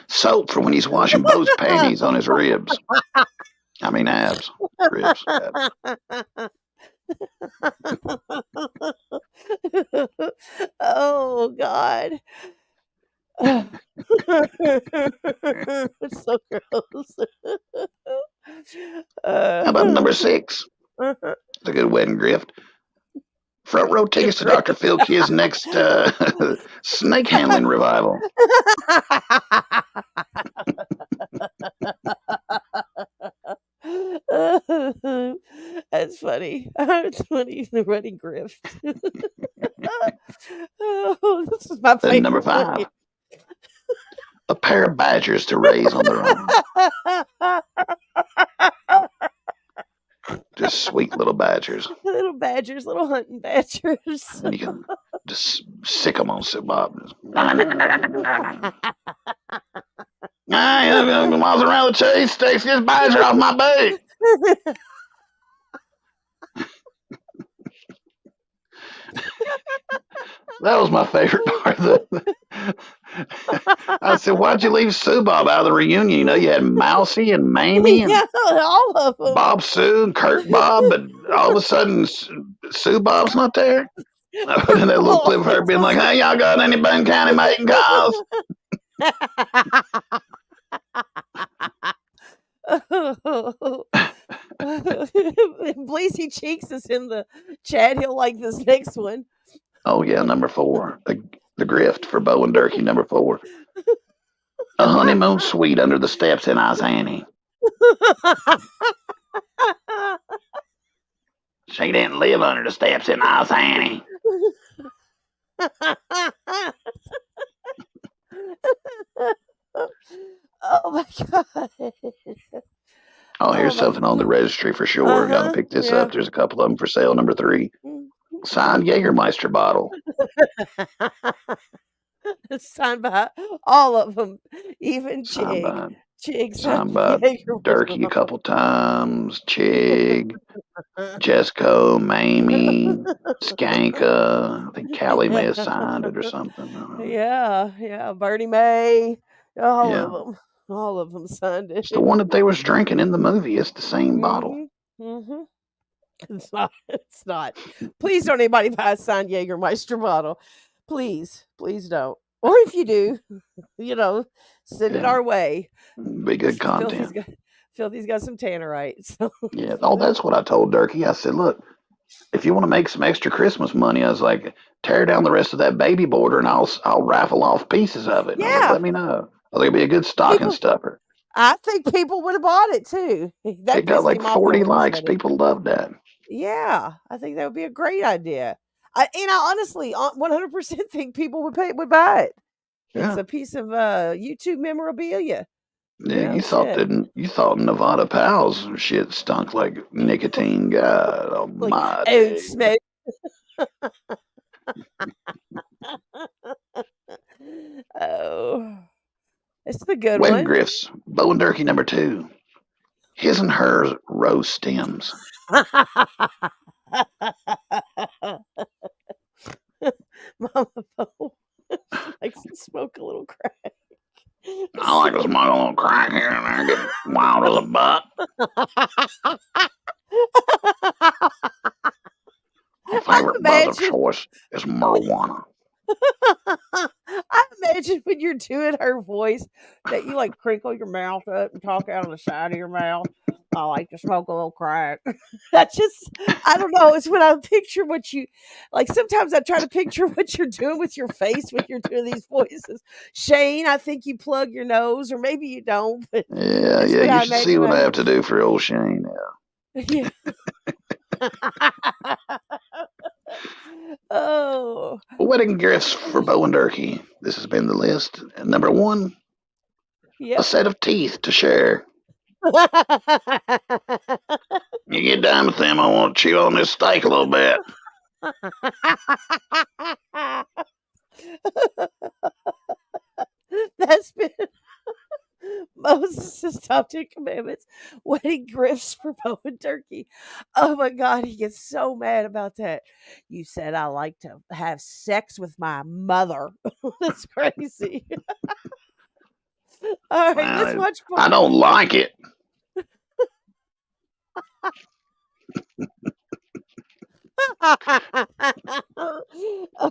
Soap for when he's washing Bo's panties on his ribs. I mean abs. Ribs. Abs. Oh God. It's so gross. How about number 6? It's a good wedding gift. Front row tickets to Dr. Phil Kidd's next snake handling revival. That's funny. It's funny. The wedding gift. Oh, this is my favorite. And number 5. A pair of badgers to raise on their own. Just sweet little badgers. Little badgers, little hunting badgers. And you can just sick them on Sir Bob. Miles around the cheese sticks, this badger off my bait. That was my favorite part of I said, why'd you leave Sue Bob out of the reunion? You had Mousy and Mamie and all of them. Bob Sue and Kurt Bob, but all of a sudden Sue Bob's not there. I put in that little clip of her being like, "Hey, y'all got any Boone County mating calls?" Bleezy Cheeks is in the chat. He'll like this next one. Oh yeah, number 4, the grift for Bo and Durkee. Number 4, a honeymoon suite under the steps in Isani. She didn't live under the steps in Isani. Oh my God. There's something on the registry for sure. Y'all can pick this Yeah. up. There's a couple of them for sale. Number 3, signed Jägermeister bottle. It's signed by all of them, even Signed Chig. by Chig signed signed by Jaeger. Durkee a couple times. Chig, Jesco, Mamie, Skanka. I think Callie may have signed it or something. I don't know. Yeah, Bertie Mae, Yeah, all of them signed it's the it. one that they was drinking in the movie. It's the same bottle. Mm-hmm. It's not. It's not. Please don't anybody buy a signed Jägermeister bottle. Please don't. Or if you do, send it Yeah, our way. be good Filthy's content. got Filthy's got some tannerite. So Yeah. Oh, that's what I told Durkee. I said, look, if you want to make some extra Christmas money, I was like, tear down the rest of that baby border and I'll raffle off pieces of it. And I was like, yeah, let me know. I think it'd be a good stocking people. stuffer. I think people would have bought it too. That It got pissed like him off though 40 when he likes. said it. People loved that. Yeah, I think that would be a great idea. I honestly 100% think people would buy it. It's Yeah. a piece of YouTube memorabilia. Yeah, Shit. you thought Nevada Pals shit stunk like nicotine. God Like almighty. old smoke. Oh, it's the good Wedding one. Grifts, Bow and Durkee number 2. His and hers rose stems. Mama Bo, she likes to smoke a little crack. I like to smoke a little crack here and there, get wild as a buck. My I favorite buzz of imagine. choice is marijuana. I imagine when you're doing her voice that you like crinkle your mouth up and talk out on the side of your mouth. I like to smoke a little crack. That's just, I don't know. It's when I picture what you like. Sometimes I try to picture what you're doing with your face when you're doing these voices. Shane, I think you plug your nose, or maybe you don't, but Yeah, it's yeah, what you I should see imagine what I I have hear. to do for old Shane. Yeah. Oh, Wedding gifts for Bow and Durkee. This has been the list. And number 1, a yep. set of teeth to share. You get done with them, I want to chew on this steak a little bit. That's been Moses' top 10 commandments. Wedding gifts for Bo and Turkey. Oh my God, he gets so mad about that. You said I like to have sex with my mother. That's crazy. All right, let's Well, watch. I don't like it.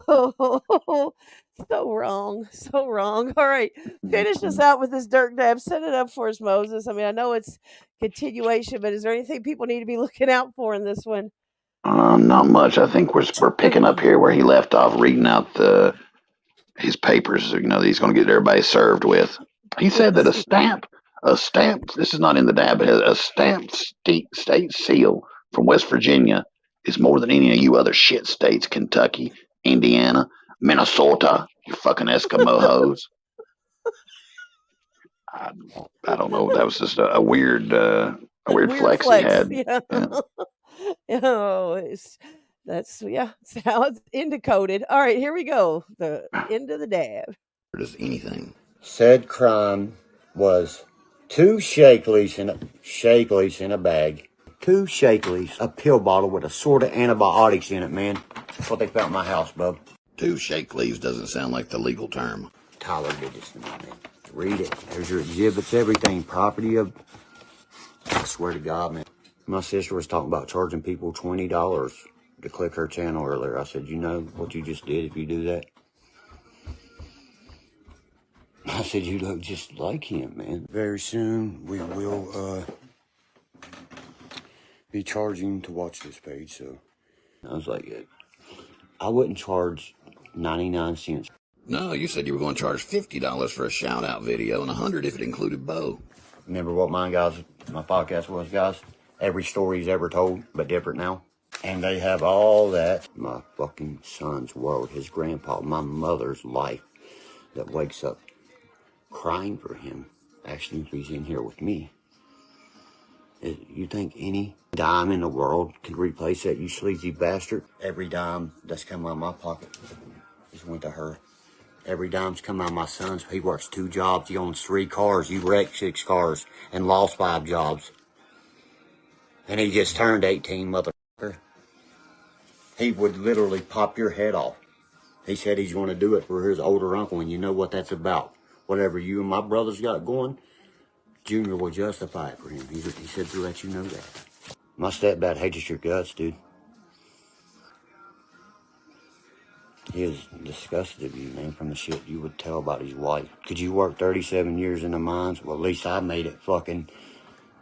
Oh, so wrong. So wrong. All right. Finish us out with this Dirk Dab. Set it up for us, Moses. I mean, I know it's continuation, but is there anything people need to be looking out for in this one? Not much. I think we're picking up here where he left off reading out his papers. You know, that he's going to get everybody served with. He said that a stamp. This is not in the dab, but a stamped state seal from West Virginia is more than any of you other shit states. Kentucky, Indiana, Minnesota. You fucking Eskimo hoes. I don't know. That was just a weird Weird flex he flex. had. Yeah. Yeah. Oh, that's how it's indicoded. All right, here we go. The end of the dab. Does anything. Said crime was 2 Shakeleys in a bag. 2 Shakeleys, a pill bottle with a sort of antibiotics in it, man. That's what they found in my house, bub. 2 shake leaves doesn't sound like the legal term. Tyler did this to me, man. Read it. There's your exhibits, everything. Property of... I swear to God, man. My sister was talking about charging people $20 to click her channel earlier. I said, you know what you just did if you do that? I said, you look just like him, man. Very soon, we will be charging to watch this page, so... I was like, I wouldn't charge 99 cents. No, you said you were going to charge $50 for a shout-out video and $100 if it included Bo. Remember what my podcast was, guys? Every story he's ever told, but different now. And they have all that. My fucking son's world, his grandpa, my mother's life that wakes up crying for him. Actually, he's in here with me. You think any dime in the world could replace that, you sleazy bastard? Every dime that's come out of my pocket just went to her. Every dime's come out of my son's. He works 2 jobs. He owns 3 cars. You wrecked 6 cars and lost 5 jobs. And he just turned 18, motherfucker. He would literally pop your head off. He said he's going to do it for his older uncle, and you know what that's about. Whatever you and my brothers got going, Junior will justify it for him. He said to let you know that. My stepdad hates your guts, dude. He is disgusted of you, man, from the shit you would tell about his wife. Could you work 37 years in the mines? Well, at least I made it fucking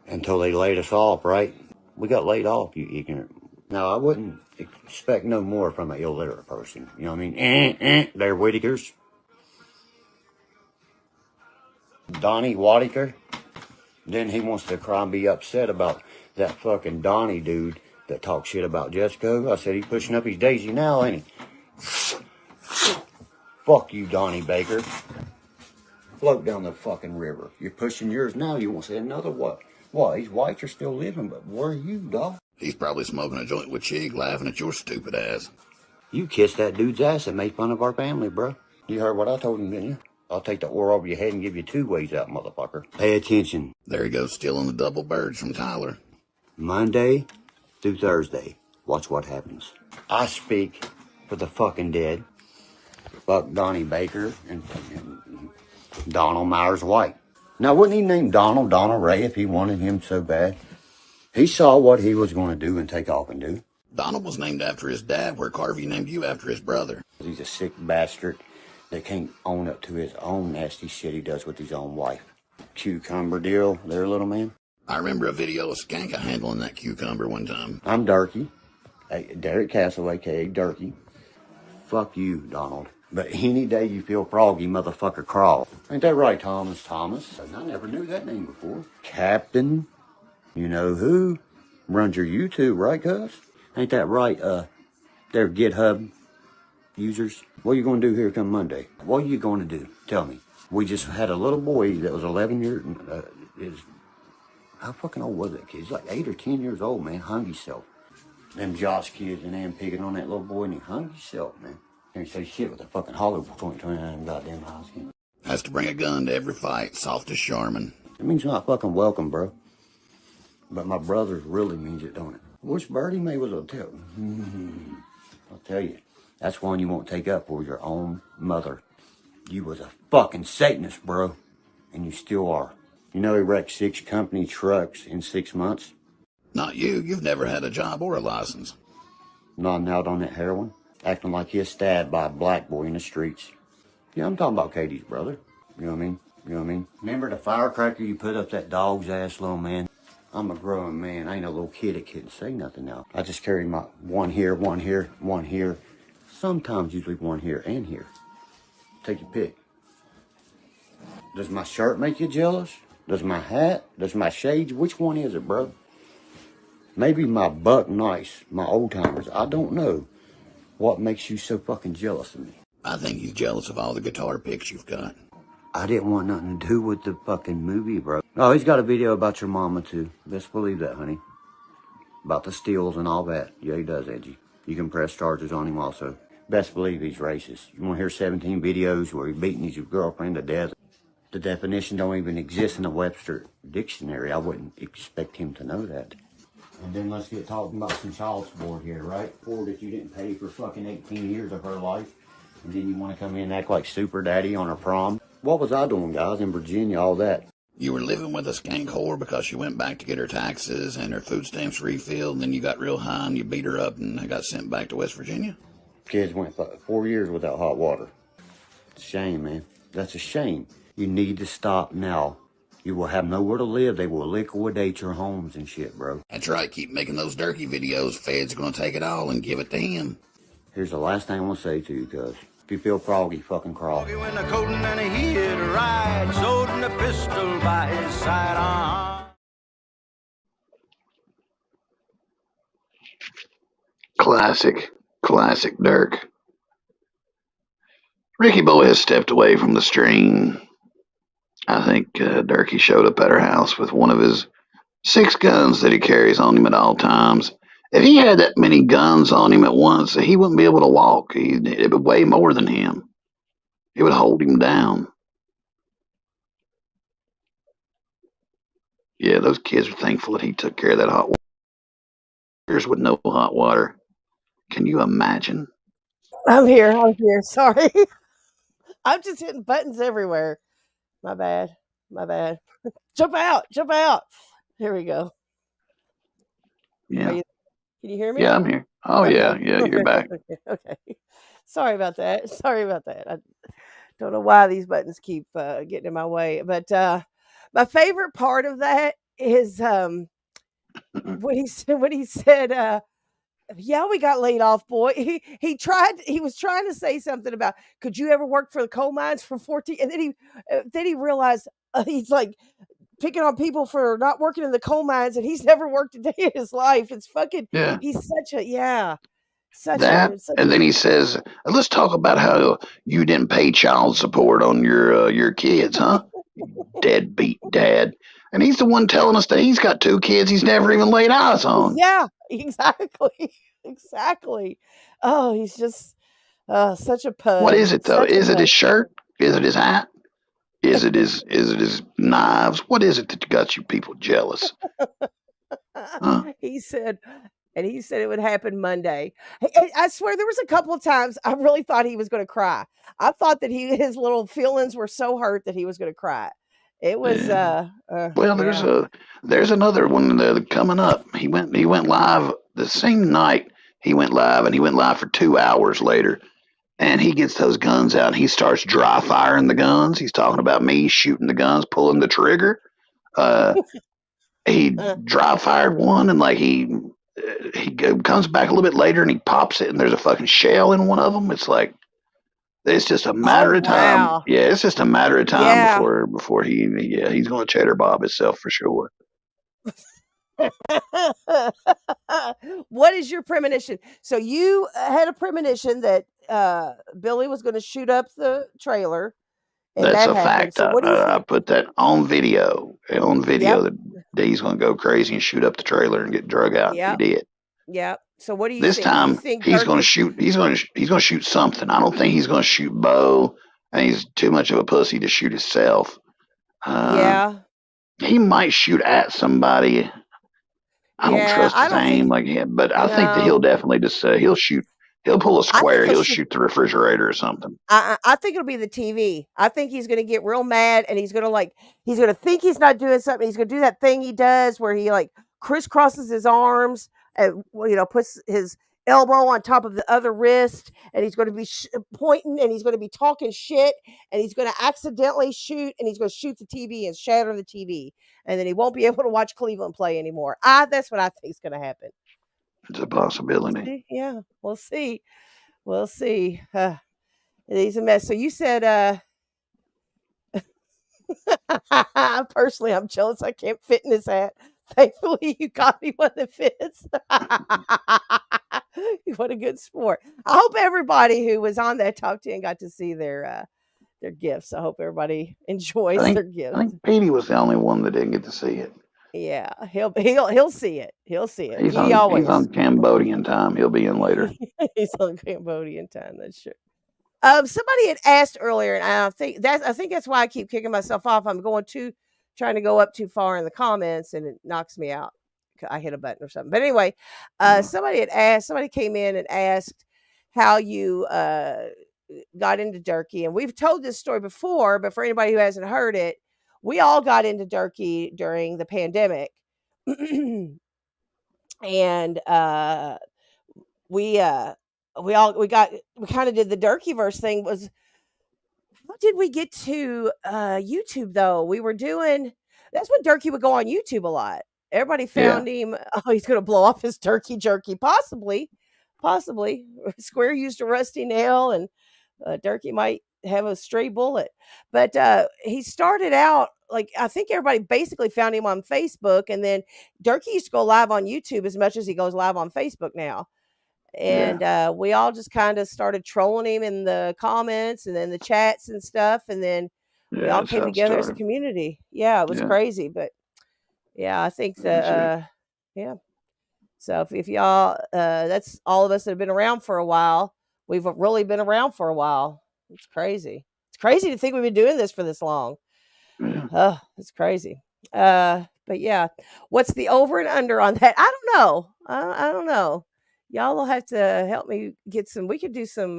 until they laid us off, right? We got laid off, you ignorant. Now, I wouldn't expect no more from an illiterate person. You know what I mean? They're Whitakers. Donnie Whitaker. Then he wants to cry and be upset about that fucking Donnie dude that talks shit about Jessica. I said, he's pushing up his daisy now, ain't he? Fuck you, Donnie Baker. Float down the fucking river. You're pushing yours now, you won't say another what? What, these whites are still living, but where are you, dog? He's probably smoking a joint with Chig, laughing at your stupid ass. You kissed that dude's ass and made fun of our family, bro. You heard what I told him, didn't you? I'll take the oar over your head and give you 2 ways out, motherfucker. Pay attention. There he goes, stealing the double birds from Tyler. Monday through Thursday. Watch what happens. I speak for the fucking dead. Fuck Donnie Baker and Donald Myers White. Now, wouldn't he name Donald Ray if he wanted him so bad? He saw what he was going to do and take off and do. Donald was named after his dad, where Carvey named you after his brother. He's a sick bastard that can't own up to his own nasty shit he does with his own wife. Cucumber deal there, little man. I remember a video of Skanka handling that cucumber one time. I'm Durkee. Derek Castle, a.k.a. Durkee. Fuck you, Donald. But any day you feel froggy, motherfucker, crawl. Ain't that right, Thomas? I never knew that name before. Captain, you know who? Runs your YouTube, right, cuz? Ain't that right, they're GitHub users? What are you going to do here come Monday? What are you going to do? Tell me. We just had a little boy that was 11 years, how fucking old was that kid? He's like 8 or 10 years old, man. Hung himself. Them Josh kids and them picking on that little boy, and he hung himself, man. And he say shit with a fucking Hollywood point 29 goddamn house. Has to bring a gun to every fight, soft as Charmin. It means you're not fucking welcome, bro. But my brothers really means it, don't it? Wish Birdie Mae was a tell. I'll tell you, that's one you won't take up for your own mother. You was a fucking Satanist, bro. And you still are. You know he wrecked 6 company trucks in 6 months? Not you. You've never had a job or a license. Nodding out on that heroin. Acting like he was stabbed by a black boy in the streets. Yeah, I'm talking about Katie's brother. You know what I mean? You know what I mean? Remember the firecracker you put up that dog's ass, little man? I'm a grown man. I ain't a little kid that couldn't say nothing now. I just carry my one here, one here, one here. Sometimes usually one here and here. Take your pick. Does my shirt make you jealous? Does my hat? Does my shades? Which one is it, bro? Maybe my Buck Nice, my old timers. I don't know. What makes you so fucking jealous of me? I think you're jealous of all the guitar picks you've got. I didn't want nothing to do with the fucking movie, bro. Oh, he's got a video about your mama, too. Best believe that, honey. About the steals and all that. Yeah, he does, Edgy. You can press charges on him also. Best believe he's racist. You want to hear 17 videos where he's beating his girlfriend to death? The definition don't even exist in the Webster dictionary. I wouldn't expect him to know that. And then let's get talking about some child support here, right? Poor that you didn't pay for fucking 18 years of her life. And then you want to come in and act like super daddy on her prom. What was I doing, guys, in Virginia, all that? You were living with a skank whore because she went back to get her taxes and her food stamps refilled, and then you got real high and you beat her up and got sent back to West Virginia? Kids went 4 years without hot water. It's a shame, man. That's a shame. You need to stop now. You will have nowhere to live. They will liquidate your homes and shit, bro. That's right. Keep making those Durkee videos. Fed's going to take it all and give it to him. Here's the last thing I want to say to you, cuz. If you feel froggy, fucking crawl. When the coating and he hit a ride, holding a pistol by his side. Classic Dirk. Ricky Boy has stepped away from the stream. I think Durkee showed up at her house with one of his 6 guns that he carries on him at all times. If he had that many guns on him at once, he wouldn't be able to walk. It would weigh more than him. It would hold him down. Yeah, those kids are thankful that he took care of that hot water with no hot water. Can you imagine? I'm here. I'm here. Sorry. I'm just hitting buttons everywhere. My bad. My bad. Jump out. Jump out. Here we go. Are Yeah. you? Can you hear me? Yeah, I'm here. Oh, Okay. yeah. Yeah, you're Okay. back. Okay. Okay. Sorry about that. Sorry about that. I don't know why these buttons keep getting in my way. But my favorite part of that is when he said yeah, we got laid off, boy. He was trying to say something about could you ever work for the coal mines for 14, and then he realized he's like picking on people for not working in the coal mines, and he's never worked a day in his life. It's fucking Yeah. he's such a yeah, That, and then he says, "Let's talk about how you didn't pay child support on your kids, huh? Deadbeat dad." And he's the one telling us that he's got 2 kids he's never even laid eyes on. yeah, exactly. Exactly. Oh, he's just such a What pud. is it though? Such a Is it pud. his shirt? Is it his hat? Is it his knives? What is it that got you people jealous? Huh? He said, and he said it would happen Monday. I swear there was a couple of times I really thought he was going to cry. I thought that his little feelings were so hurt that he was going to cry. It was, Yeah. Well, yeah. there's another one coming up. He went live the same night. He went live, and he went live for 2 hours later. And he gets those guns out, and he starts dry firing the guns. He's talking about me shooting the guns, pulling the trigger. Uh, he dry fired one, and like comes back a little bit later, and he pops it, and there's a fucking shell in one of them. It's like it's just a Oh, matter of time. wow. Yeah, it's just a matter of time Yeah. before he's going to cheddar bob himself for sure. What is your premonition? So you had a premonition that Billy was going to shoot up the trailer, and That's that a happened. fact. So I, what do you I, I think? put that on video. On video Yep. that D's going to go crazy and shoot up the trailer and get drug out. He Yep. did. Yep. So what do you This think? Do you time think he's going to Turkey's shoot. He's going to shoot something. I don't think he's going to shoot Bo. And he's too much of a pussy to shoot himself. Uh, yeah. he might shoot at somebody. I don't Yeah, trust I his don't think aim like him, but I think that he'll no. definitely just he'll shoot. He'll pull a I think square. he'll He'll shoot shoot the refrigerator or something. I think it'll be the TV. I think he's gonna get real mad and he's gonna think he's not doing something. He's gonna do that thing he does where he like crisscrosses his arms and puts his elbow on top of the other wrist and he's going to be pointing and he's going to be talking shit and he's going to accidentally shoot and he's going to shoot the TV and shatter the TV and then he won't be able to watch Cleveland play anymore. That's what I think is going to happen. It's a We'll possibility. see. Yeah, we'll see. We'll see. He's a mess. So you said, personally, I'm jealous I can't fit in his hat. Thankfully, you got me one that fits. What a good sport. I hope everybody who was on that top 10 got to see their gifts. I hope everybody I enjoys think their I gifts. think Petey was the only one that didn't get to see it. Yeah, he'll see it. He'll see it. He's Petey on he's always. on Cambodian time. He'll be in later. He's on Cambodian time. That's true. Somebody had asked earlier, and I think that's why I keep kicking myself off. I'm trying to go up too far in the comments, and it knocks me out. I hit a button or something. But anyway, somebody came in and asked how you got into Durkee, and we've told this story before, but for anybody who hasn't heard it, we all got into Durkee during the pandemic, and we kind of did the Durkeeverse thing. Was how did we get to YouTube though? That's when Durkee would go on YouTube a lot. Everybody Yeah, found him. Oh, he's gonna blow off his turkey jerky, possibly. Square used a rusty nail, and Durkee might have a stray bullet. But he started out like I think everybody basically found him on Facebook, and then Durkee used to go live on YouTube as much as he goes live on Facebook now. yeah, And we all just kind of started trolling him in the comments and then the chats and stuff, and then we yeah. all That's came how it together as a started. community. Yeah, it was Yeah, crazy, but Yeah, I think That's it. yeah. So if y'all, that's all of us that have been around for a while. We've really been around for a while. It's crazy. It's crazy to think we've been doing this for this long. Yeah. Oh, it's crazy. But yeah, what's the over and under on that? I don't know. I don't know. Y'all will have to help me get some. We could do some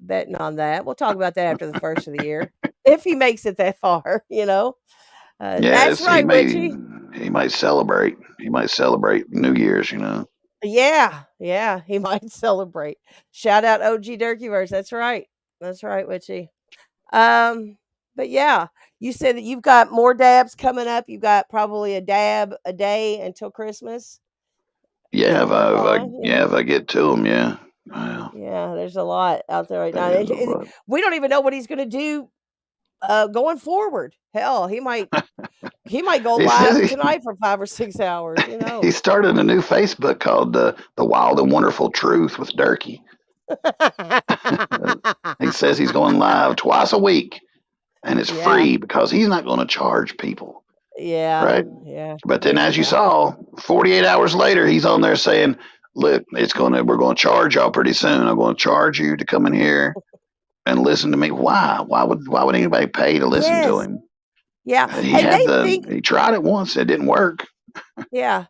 betting on that. We'll talk about that after the first of the year if he makes it that far. Yeah, That's it's, he right, may Richie. he might celebrate. He might celebrate New Year's. Yeah, yeah, he might celebrate. Shout out OG Durkeyverse. That's right, Witchy. Um, but yeah, you said that you've got more dabs coming up. You've got probably a dab a day until Christmas Yeah, to work on. Yeah, if I get to him, yeah. Well, yeah. There's a lot out there right now, there's a and lot. we don't even know what he's going to do going forward. Hell, he might go He says live tonight for 5 or 6 hours. Who he knows? started a new Facebook called the Wild and Wonderful Truth with Durkee. He says he's going live twice a week, and it's Yeah, free because he's not going to charge people, yeah, right? yeah. But then, There you as you go. saw, 48 hours later, he's on there saying, "Look, we're going to charge y'all pretty soon. I'm going to charge you to come in here and listen to me." Why? Why would anybody pay to listen to Yes, him? yeah, and they think, He tried it once, it didn't work. yeah,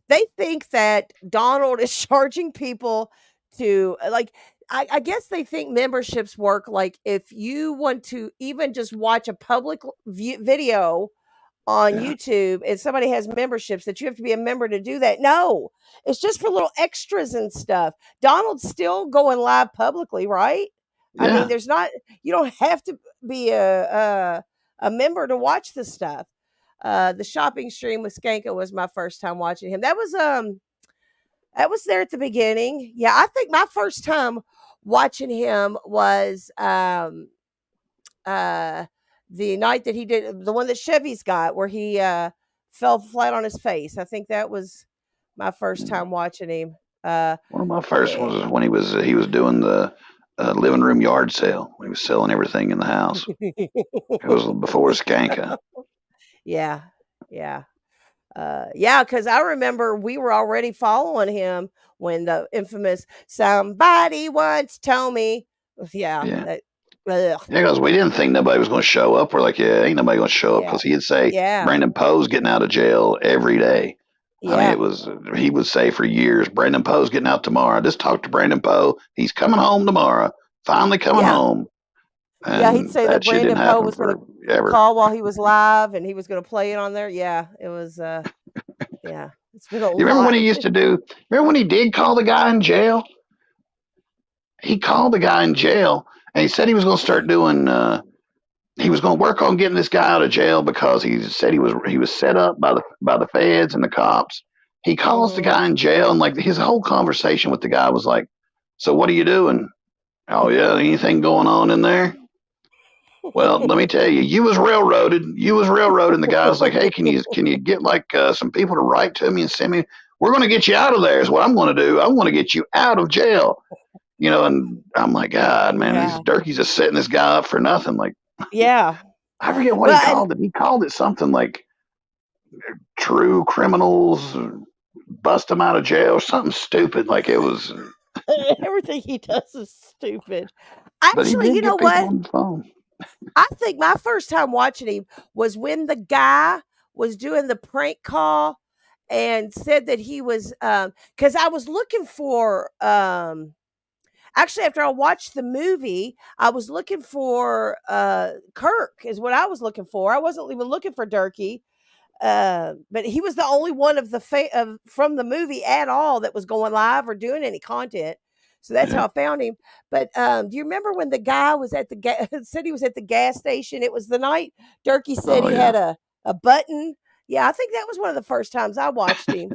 they think that Donald is charging people to like. I guess they think memberships work like if you want to even just watch a public video on Yeah, YouTube and somebody has memberships that you have to be a member to do that. No, it's just for little extras and stuff. Donald's still going live publicly, right? I mean, yeah. there's not, you don't have to be a member to watch this stuff. The shopping stream with Skanka was my first time watching him. That was there at the beginning. Yeah, I think my first time watching him was uh the night that he did the one that Chevy's got where he fell flat on his face. I think that was my first time watching him. One of my first Yeah. ones was when he was doing the living room yard sale. He was selling everything in the house. It was before Skanka. Yeah. Yeah. Yeah, because I remember we were already following him when the infamous "somebody once told me." Yeah, Yeah. that. Ugh. Yeah, because we didn't think nobody was going to show up. We're like, yeah, ain't nobody going to show up Yeah, because he'd say yeah, Brandon Poe's getting out of jail every day. I mean, yeah, he would say for years, Brandon Poe's getting out tomorrow. I just talked to Brandon Poe. He's coming home tomorrow. Finally coming yeah, home. yeah. He'd And say that that shit didn't Brandon Poe happen was going to forever. call while he was live, and he was going to play it on there. Yeah, it was. Yeah, it's been a You remember when lot. he used to do, remember when he did call the guy in jail? He called the guy in jail and he said he was going to start doing, he was going to work on getting this guy out of jail because he said he was set up by the feds and the cops. He calls the Hmm. guy in jail and like his whole conversation with the guy was like, "So what are you doing? Oh yeah, anything going on in there?" Well, let me tell you, you was railroaded. You was railroaded. And the guy was like, "Hey, can you get like some people to write to me and send me? We're going to get you out of there. Is what I'm going to do. I want to get you out of jail." And I'm like, God, man, these Yeah, Durkee's just setting this guy up for nothing. Like, yeah. I forget what he Well, and called it. He called it something like true criminals, bust them out of jail, something stupid. Like it was, everything he does is stupid. but he Actually, did you know get people what? on the phone. I think my first time watching him was when the guy was doing the prank call and said that he was because I was looking for actually after I watched the movie, I was looking for Kirk is what I was looking for. I wasn't even looking for Durkee. But he was the only one of from the movie at all that was going live or doing any content. So that's Yeah. how I found him. But do you remember when the guy was at the said he was at the gas station? It was the night Durkee said Oh he yeah. had a button. Yeah, I think that was one of the first times I watched him.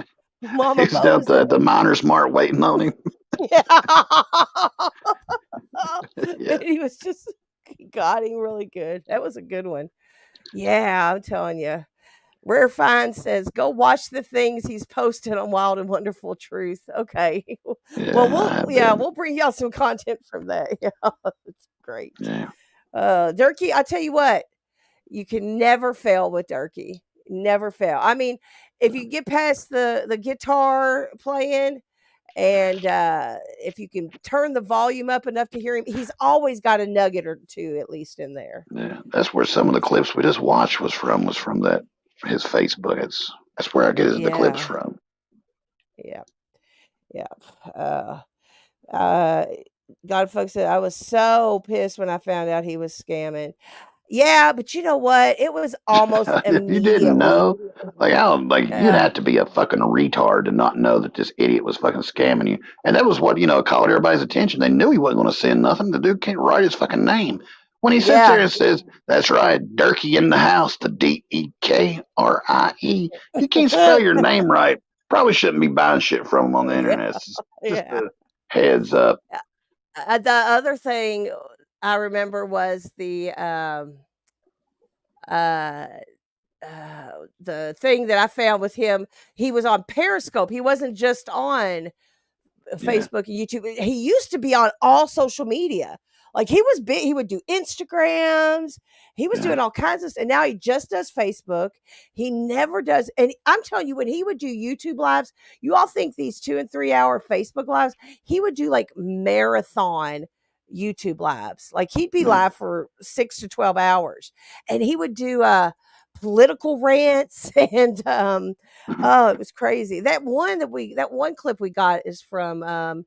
Mama He's Mo down was in at the there. Miners Mart waiting on him. Yeah. Yeah. He was just he got him really good. That was a good one. Yeah, I'm telling you. Rare Find says, "Go watch the things he's posted on Wild and Wonderful Truth." Okay. Well, Yeah. I have been. we'll bring y'all some content from that. Yeah, it's great. Yeah. Durkee, I tell you what, you can never fail with Durkee. Never fail. I mean, if you get past the guitar playing and if you can turn the volume up enough to hear him, he's always got a nugget or two at least in there. Yeah, that's where some of the clips we just watched was from that his Facebook. That's where I get the clips Yeah. from. Yeah. Yeah. Uh, God, folks, I was so pissed when I found out he was scamming. Yeah, but you know what? It was almost You didn't immediately. know? Like how? Like you'd Yeah. have to be a fucking retard to not know that this idiot was fucking scamming you. And that was what caught everybody's attention. They knew he wasn't going to send nothing. The dude can't write his fucking name. When he sits there Yeah. and says, "That's right, Durkee in the house," the Dekrie. You can't spell your name right. Probably shouldn't be buying shit from him on the Yeah. internet. Just Yeah. a heads up. The other thing I remember was uh, the thing that I found with him. He was on Periscope. He wasn't just on Yeah, Facebook and YouTube. He used to be on all social media. Like he was big. He would do Instagrams. He was yeah. doing all kinds of stuff. And now he just does Facebook. He never does. And I'm telling you, when he would do YouTube lives, you all think these 2 and 3 hour Facebook lives, he would do like marathon YouTube lives. Like he'd be Mm. live for 6 to 12 hours. And he would do political rants and oh, it was crazy. That one clip we got is from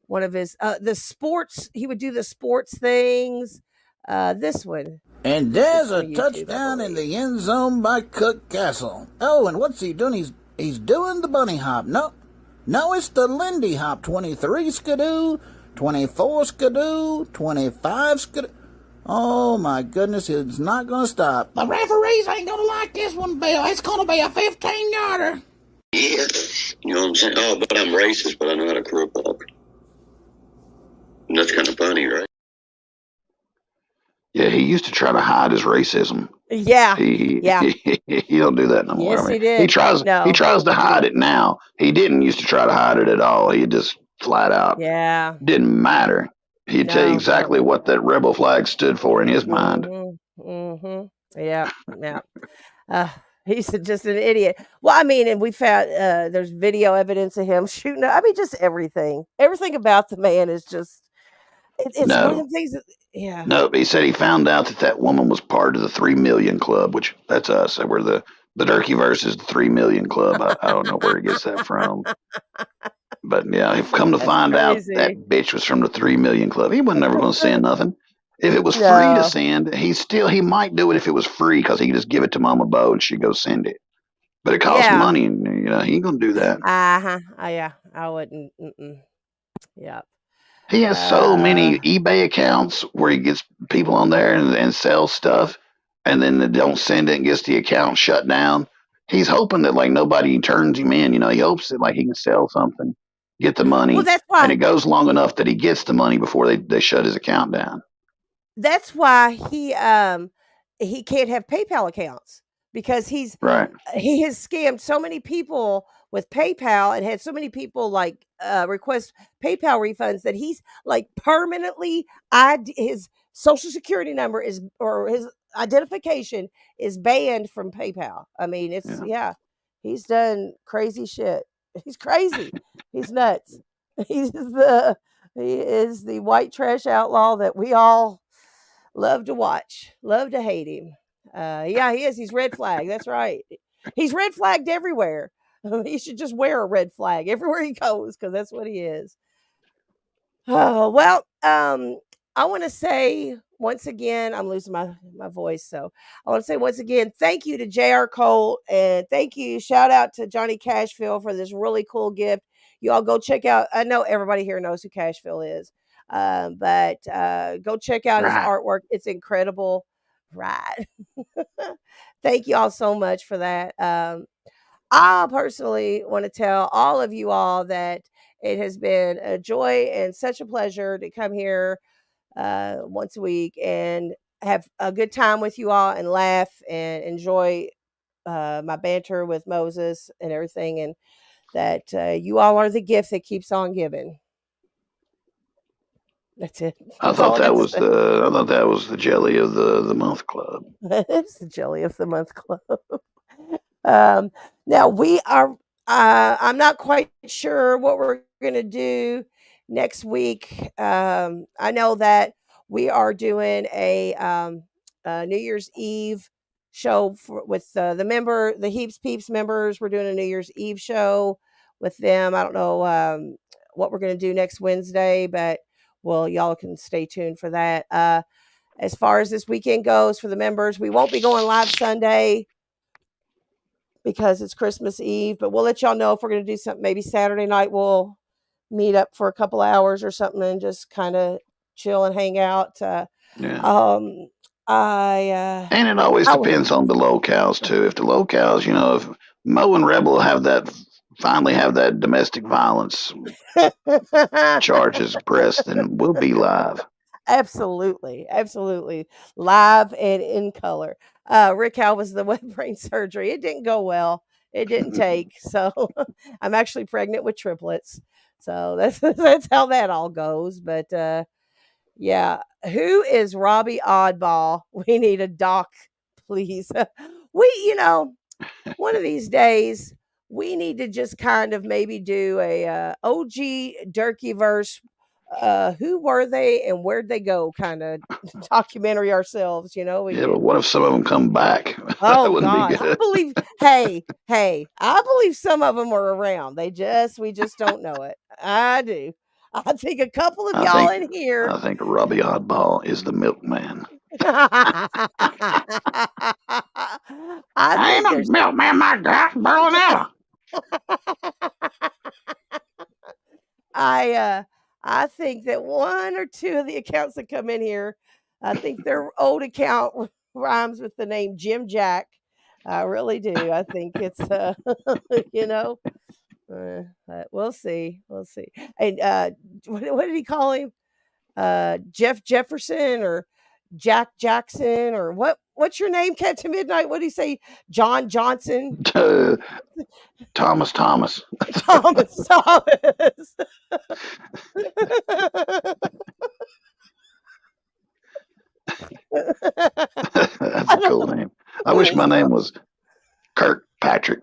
one of his the sports. He would do the sports things. This one And is there's from a YouTube, I touchdown in believe. the end zone by Cook Castle. Oh, and what's he doing? He's doing the bunny hop. No, it's the Lindy hop. 23 skidoo, 24 skidoo, 25 skidoo. Oh my goodness, it's not going to stop. The referees ain't going to like this one, Bill. It's going to be a 15-yarder. Yeah, you know what I'm saying? Oh, but I'm racist, but I know how to crow up. And that's kind of funny, right? Yeah, he used to try to hide his racism. Yeah, He yeah. he don't do that no more. Yes, I mean, he did. he No. tries to hide it now. He didn't used to try to hide it at all. He just flat out Yeah. didn't matter. He'd tell you No. exactly what that rebel flag stood for in his mind. Mm-hmm. Mm-hmm. Yeah. Yeah. Uh, he's just an idiot. Well, I mean, and we found there's video evidence of him shooting. I mean, just everything. Everything about the man is just. It's one of No, them things. Yeah. no. He said he found out that woman was part of the 3 million club, which that's us. We're the Durkee versus the 3 million club. I don't know where he gets that from. But yeah, I've come to That's find out that crazy. bitch was from the 3 million club. He wasn't never going to send nothing. If it was free to No. send, he might do it if it was free because he could just give it to Mama Bo and she'd go send it. But it costs Yeah. money, and he ain't gonna do that. Uh-huh. Yeah. I wouldn't. Yep. He has so many eBay accounts where he gets people on there and sells stuff, and then they don't send it and gets the account shut down. He's hoping that like nobody turns him in. He hopes that like he can sell something, get the Well, money, that's and why. it goes long enough that he gets the money before they shut his account down. That's why he can't have PayPal accounts because Right. he has scammed so many people with PayPal and had so many people like request PayPal refunds that he's like permanently his social security number is or his identification is banned from PayPal. I mean, it's Yeah. yeah, he's done crazy shit. He's crazy. He's nuts. He is the white trash outlaw that we all love to watch, love to hate him. Yeah, he is. He's red flag. That's right. He's red flagged everywhere. He should just wear a red flag everywhere he goes because that's what he is. Oh, well, I want to say once again, I'm losing my voice. So I want to say once again, thank you to J.R. Cole and thank you. Shout out to Johnny Cashville for this really cool gift. You all go check out. I know everybody here knows who Cashville is. But go check out his Right. artwork. It's incredible. Right. Thank you all so much for that. I personally want to tell all of you all that it has been a joy and such a pleasure to come here once a week and have a good time with you all and laugh and enjoy my banter with Moses and everything. And that you all are the gift that keeps on giving. That's it. I That's all thought I got that to was say. the jelly of the month club. It's the Jelly of the Month Club. Um, now we are. I'm not quite sure what we're going to do next week. I know that we are doing a New Year's Eve show with the Heaps Peeps members. We're doing a New Year's Eve show with them. I don't know what we're going to do next Wednesday, but well, y'all can stay tuned for that. As far as this weekend goes for the members, we won't be going live Sunday because it's Christmas Eve, but we'll let y'all know if we're going to do something. Maybe Saturday night we'll meet up for a couple hours or something and just kind of chill and hang out. Yeah. Um, And it always I w- depends on the LolCows too. If the LolCows, if Mo and Rebel finally have that domestic violence charges pressed, then we'll be live. Absolutely, absolutely, live and in color. Rick, how was the wet brain surgery? It didn't go well. It didn't take. So I'm actually pregnant with triplets. So that's how that all goes. But yeah, who is Robbie Oddball? We need a doc, please. We, one of these days we need to just kind of maybe do a OG Durkee verse. Who were they and where'd they go? Kind of documentary ourselves. We Yeah, but could. what if some of them come back? That Oh wouldn't be God, I good. believe. Hey, I believe some of them are around. We just don't know it. I do. I think a couple of I y'all think in here. I think Robbie Oddball is the milkman. I I think ain't a there's. milkman. My guy's burning out. I uh I think that one or two of the accounts that come in here, I think their old account rhymes with the name Jim Jack. I really do. I think it's you know, we'll see. We'll see. And what did he call him? Jeff Jefferson or Jack Jackson or what's your name, Captain Midnight? What do you say? John Johnson? Thomas. Thomas Thomas. That's I a cool name. I wish my name was Kirkpatrick.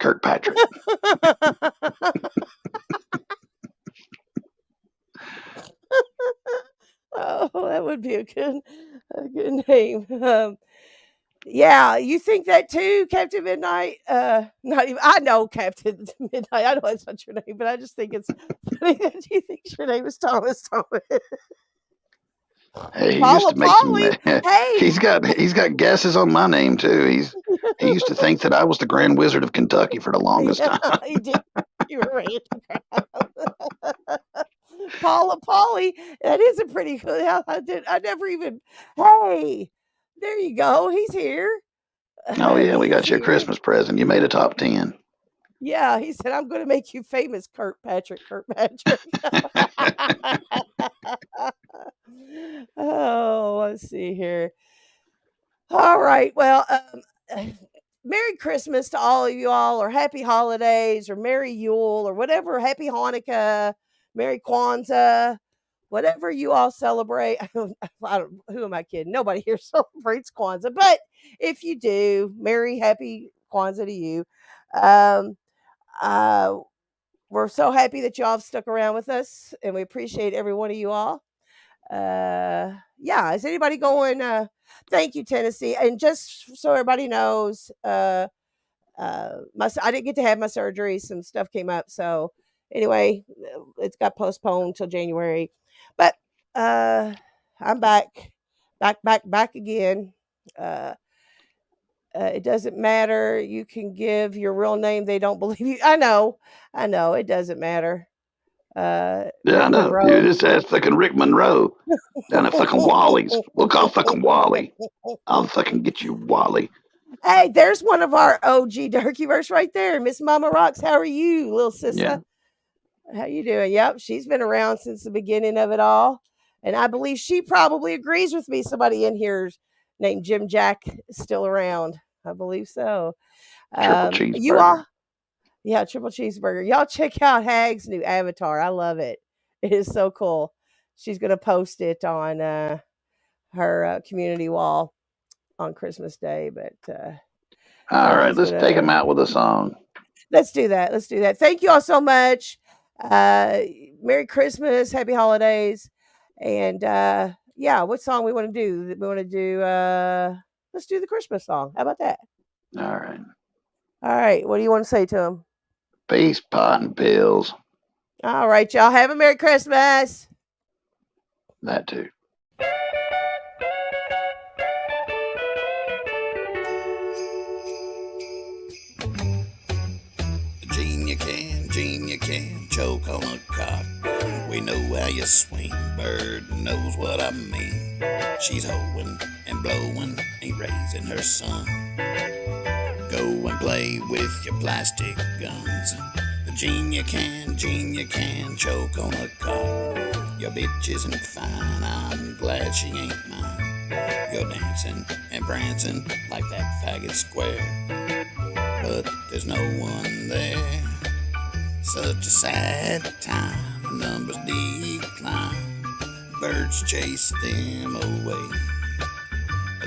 Oh, that would be a good name. Yeah, you think that too, Captain Midnight? Not even. I know Captain Midnight. I know it's not your name, but I just think it's funny that you think your name is Thomas Thomas. Hey, he used Paula to make some. Polly. Hey. He's got guesses on my name too. He used to think that I was the Grand Wizard of Kentucky for the longest Yeah, time. he did. You were right. Paula Polly. That is a pretty good. I never even. Hey, there you go. He's here. Oh yeah, we He's got you a here. Christmas present. You made a top 10. Yeah, he said, "I'm gonna make you famous, Kirkpatrick, Kirkpatrick." Oh, let's see here. All right. Well, Merry Christmas to all of you all, or Happy Holidays, or Merry Yule, or whatever. Happy Hanukkah, Merry Kwanzaa, whatever you all celebrate. Who am I kidding? Nobody here celebrates Kwanzaa, but if you do, Merry Happy Kwanzaa to you. Um, uh, we're so happy that y'all have stuck around with us, and we appreciate every one of you all. Yeah, is anybody going? Thank you, Tennessee. And just so everybody knows, I didn't get to have my surgery. Some stuff came up, so anyway, it's got postponed till January. But I'm back again. Uh, it doesn't matter. You can give your real name. They don't believe you. I know. It doesn't matter. Yeah, I Rick know. You Monroe. just asked fucking Rick Monroe down at fucking Wally's. We'll call fucking Wally. I'll fucking get you Wally. Hey, there's one of our OG Durkeyverse right there. Miss Mama Rocks, how are you, little Yeah. sissa? How you doing? Yep, she's been around since the beginning of it all. And I believe she probably agrees with me. Somebody in here named Jim Jack is still around. I believe so. Triple You cheeseburger. all, yeah, triple cheeseburger. Y'all check out Hag's new avatar. I love it. It is so cool. She's gonna post it on her community wall on Christmas Day. But All right, let's take them out with a song. Let's do that. Let's do that. Thank you all so much. Merry Christmas, Happy Holidays, and yeah, what song we want to do? We want to do. Let's do the Christmas song. How about that? All right. All right. What do you want to say to them? Peace, pot, and pills. All right, y'all. Have a Merry Christmas. That too. Gene, you can choke on a cock. We know how you swing, bird knows what I mean. She's hoeing and blowing, ain't raising her son. Go and play with your plastic guns. Gene, you can choke on a cock. Your bitch isn't fine, I'm glad she ain't mine. You're dancing and prancing like that faggot square, but there's no one there. Such a sad time, numbers decline, birds chase them away.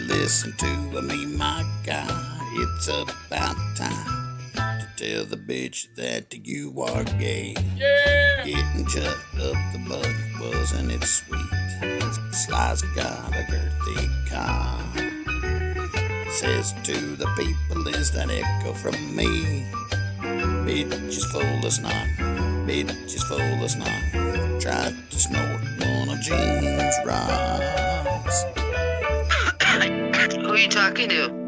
Listen to me, my guy, it's about time to tell the bitch that you are gay. Yeah. Getting chucked up the butt, wasn't it sweet? Sly's got a girthy car. Says to the people, is that echo from me? Bitch is full of snot, bitch is full of snot. Tried to snort one of Gene's rocks. Who are you talking to?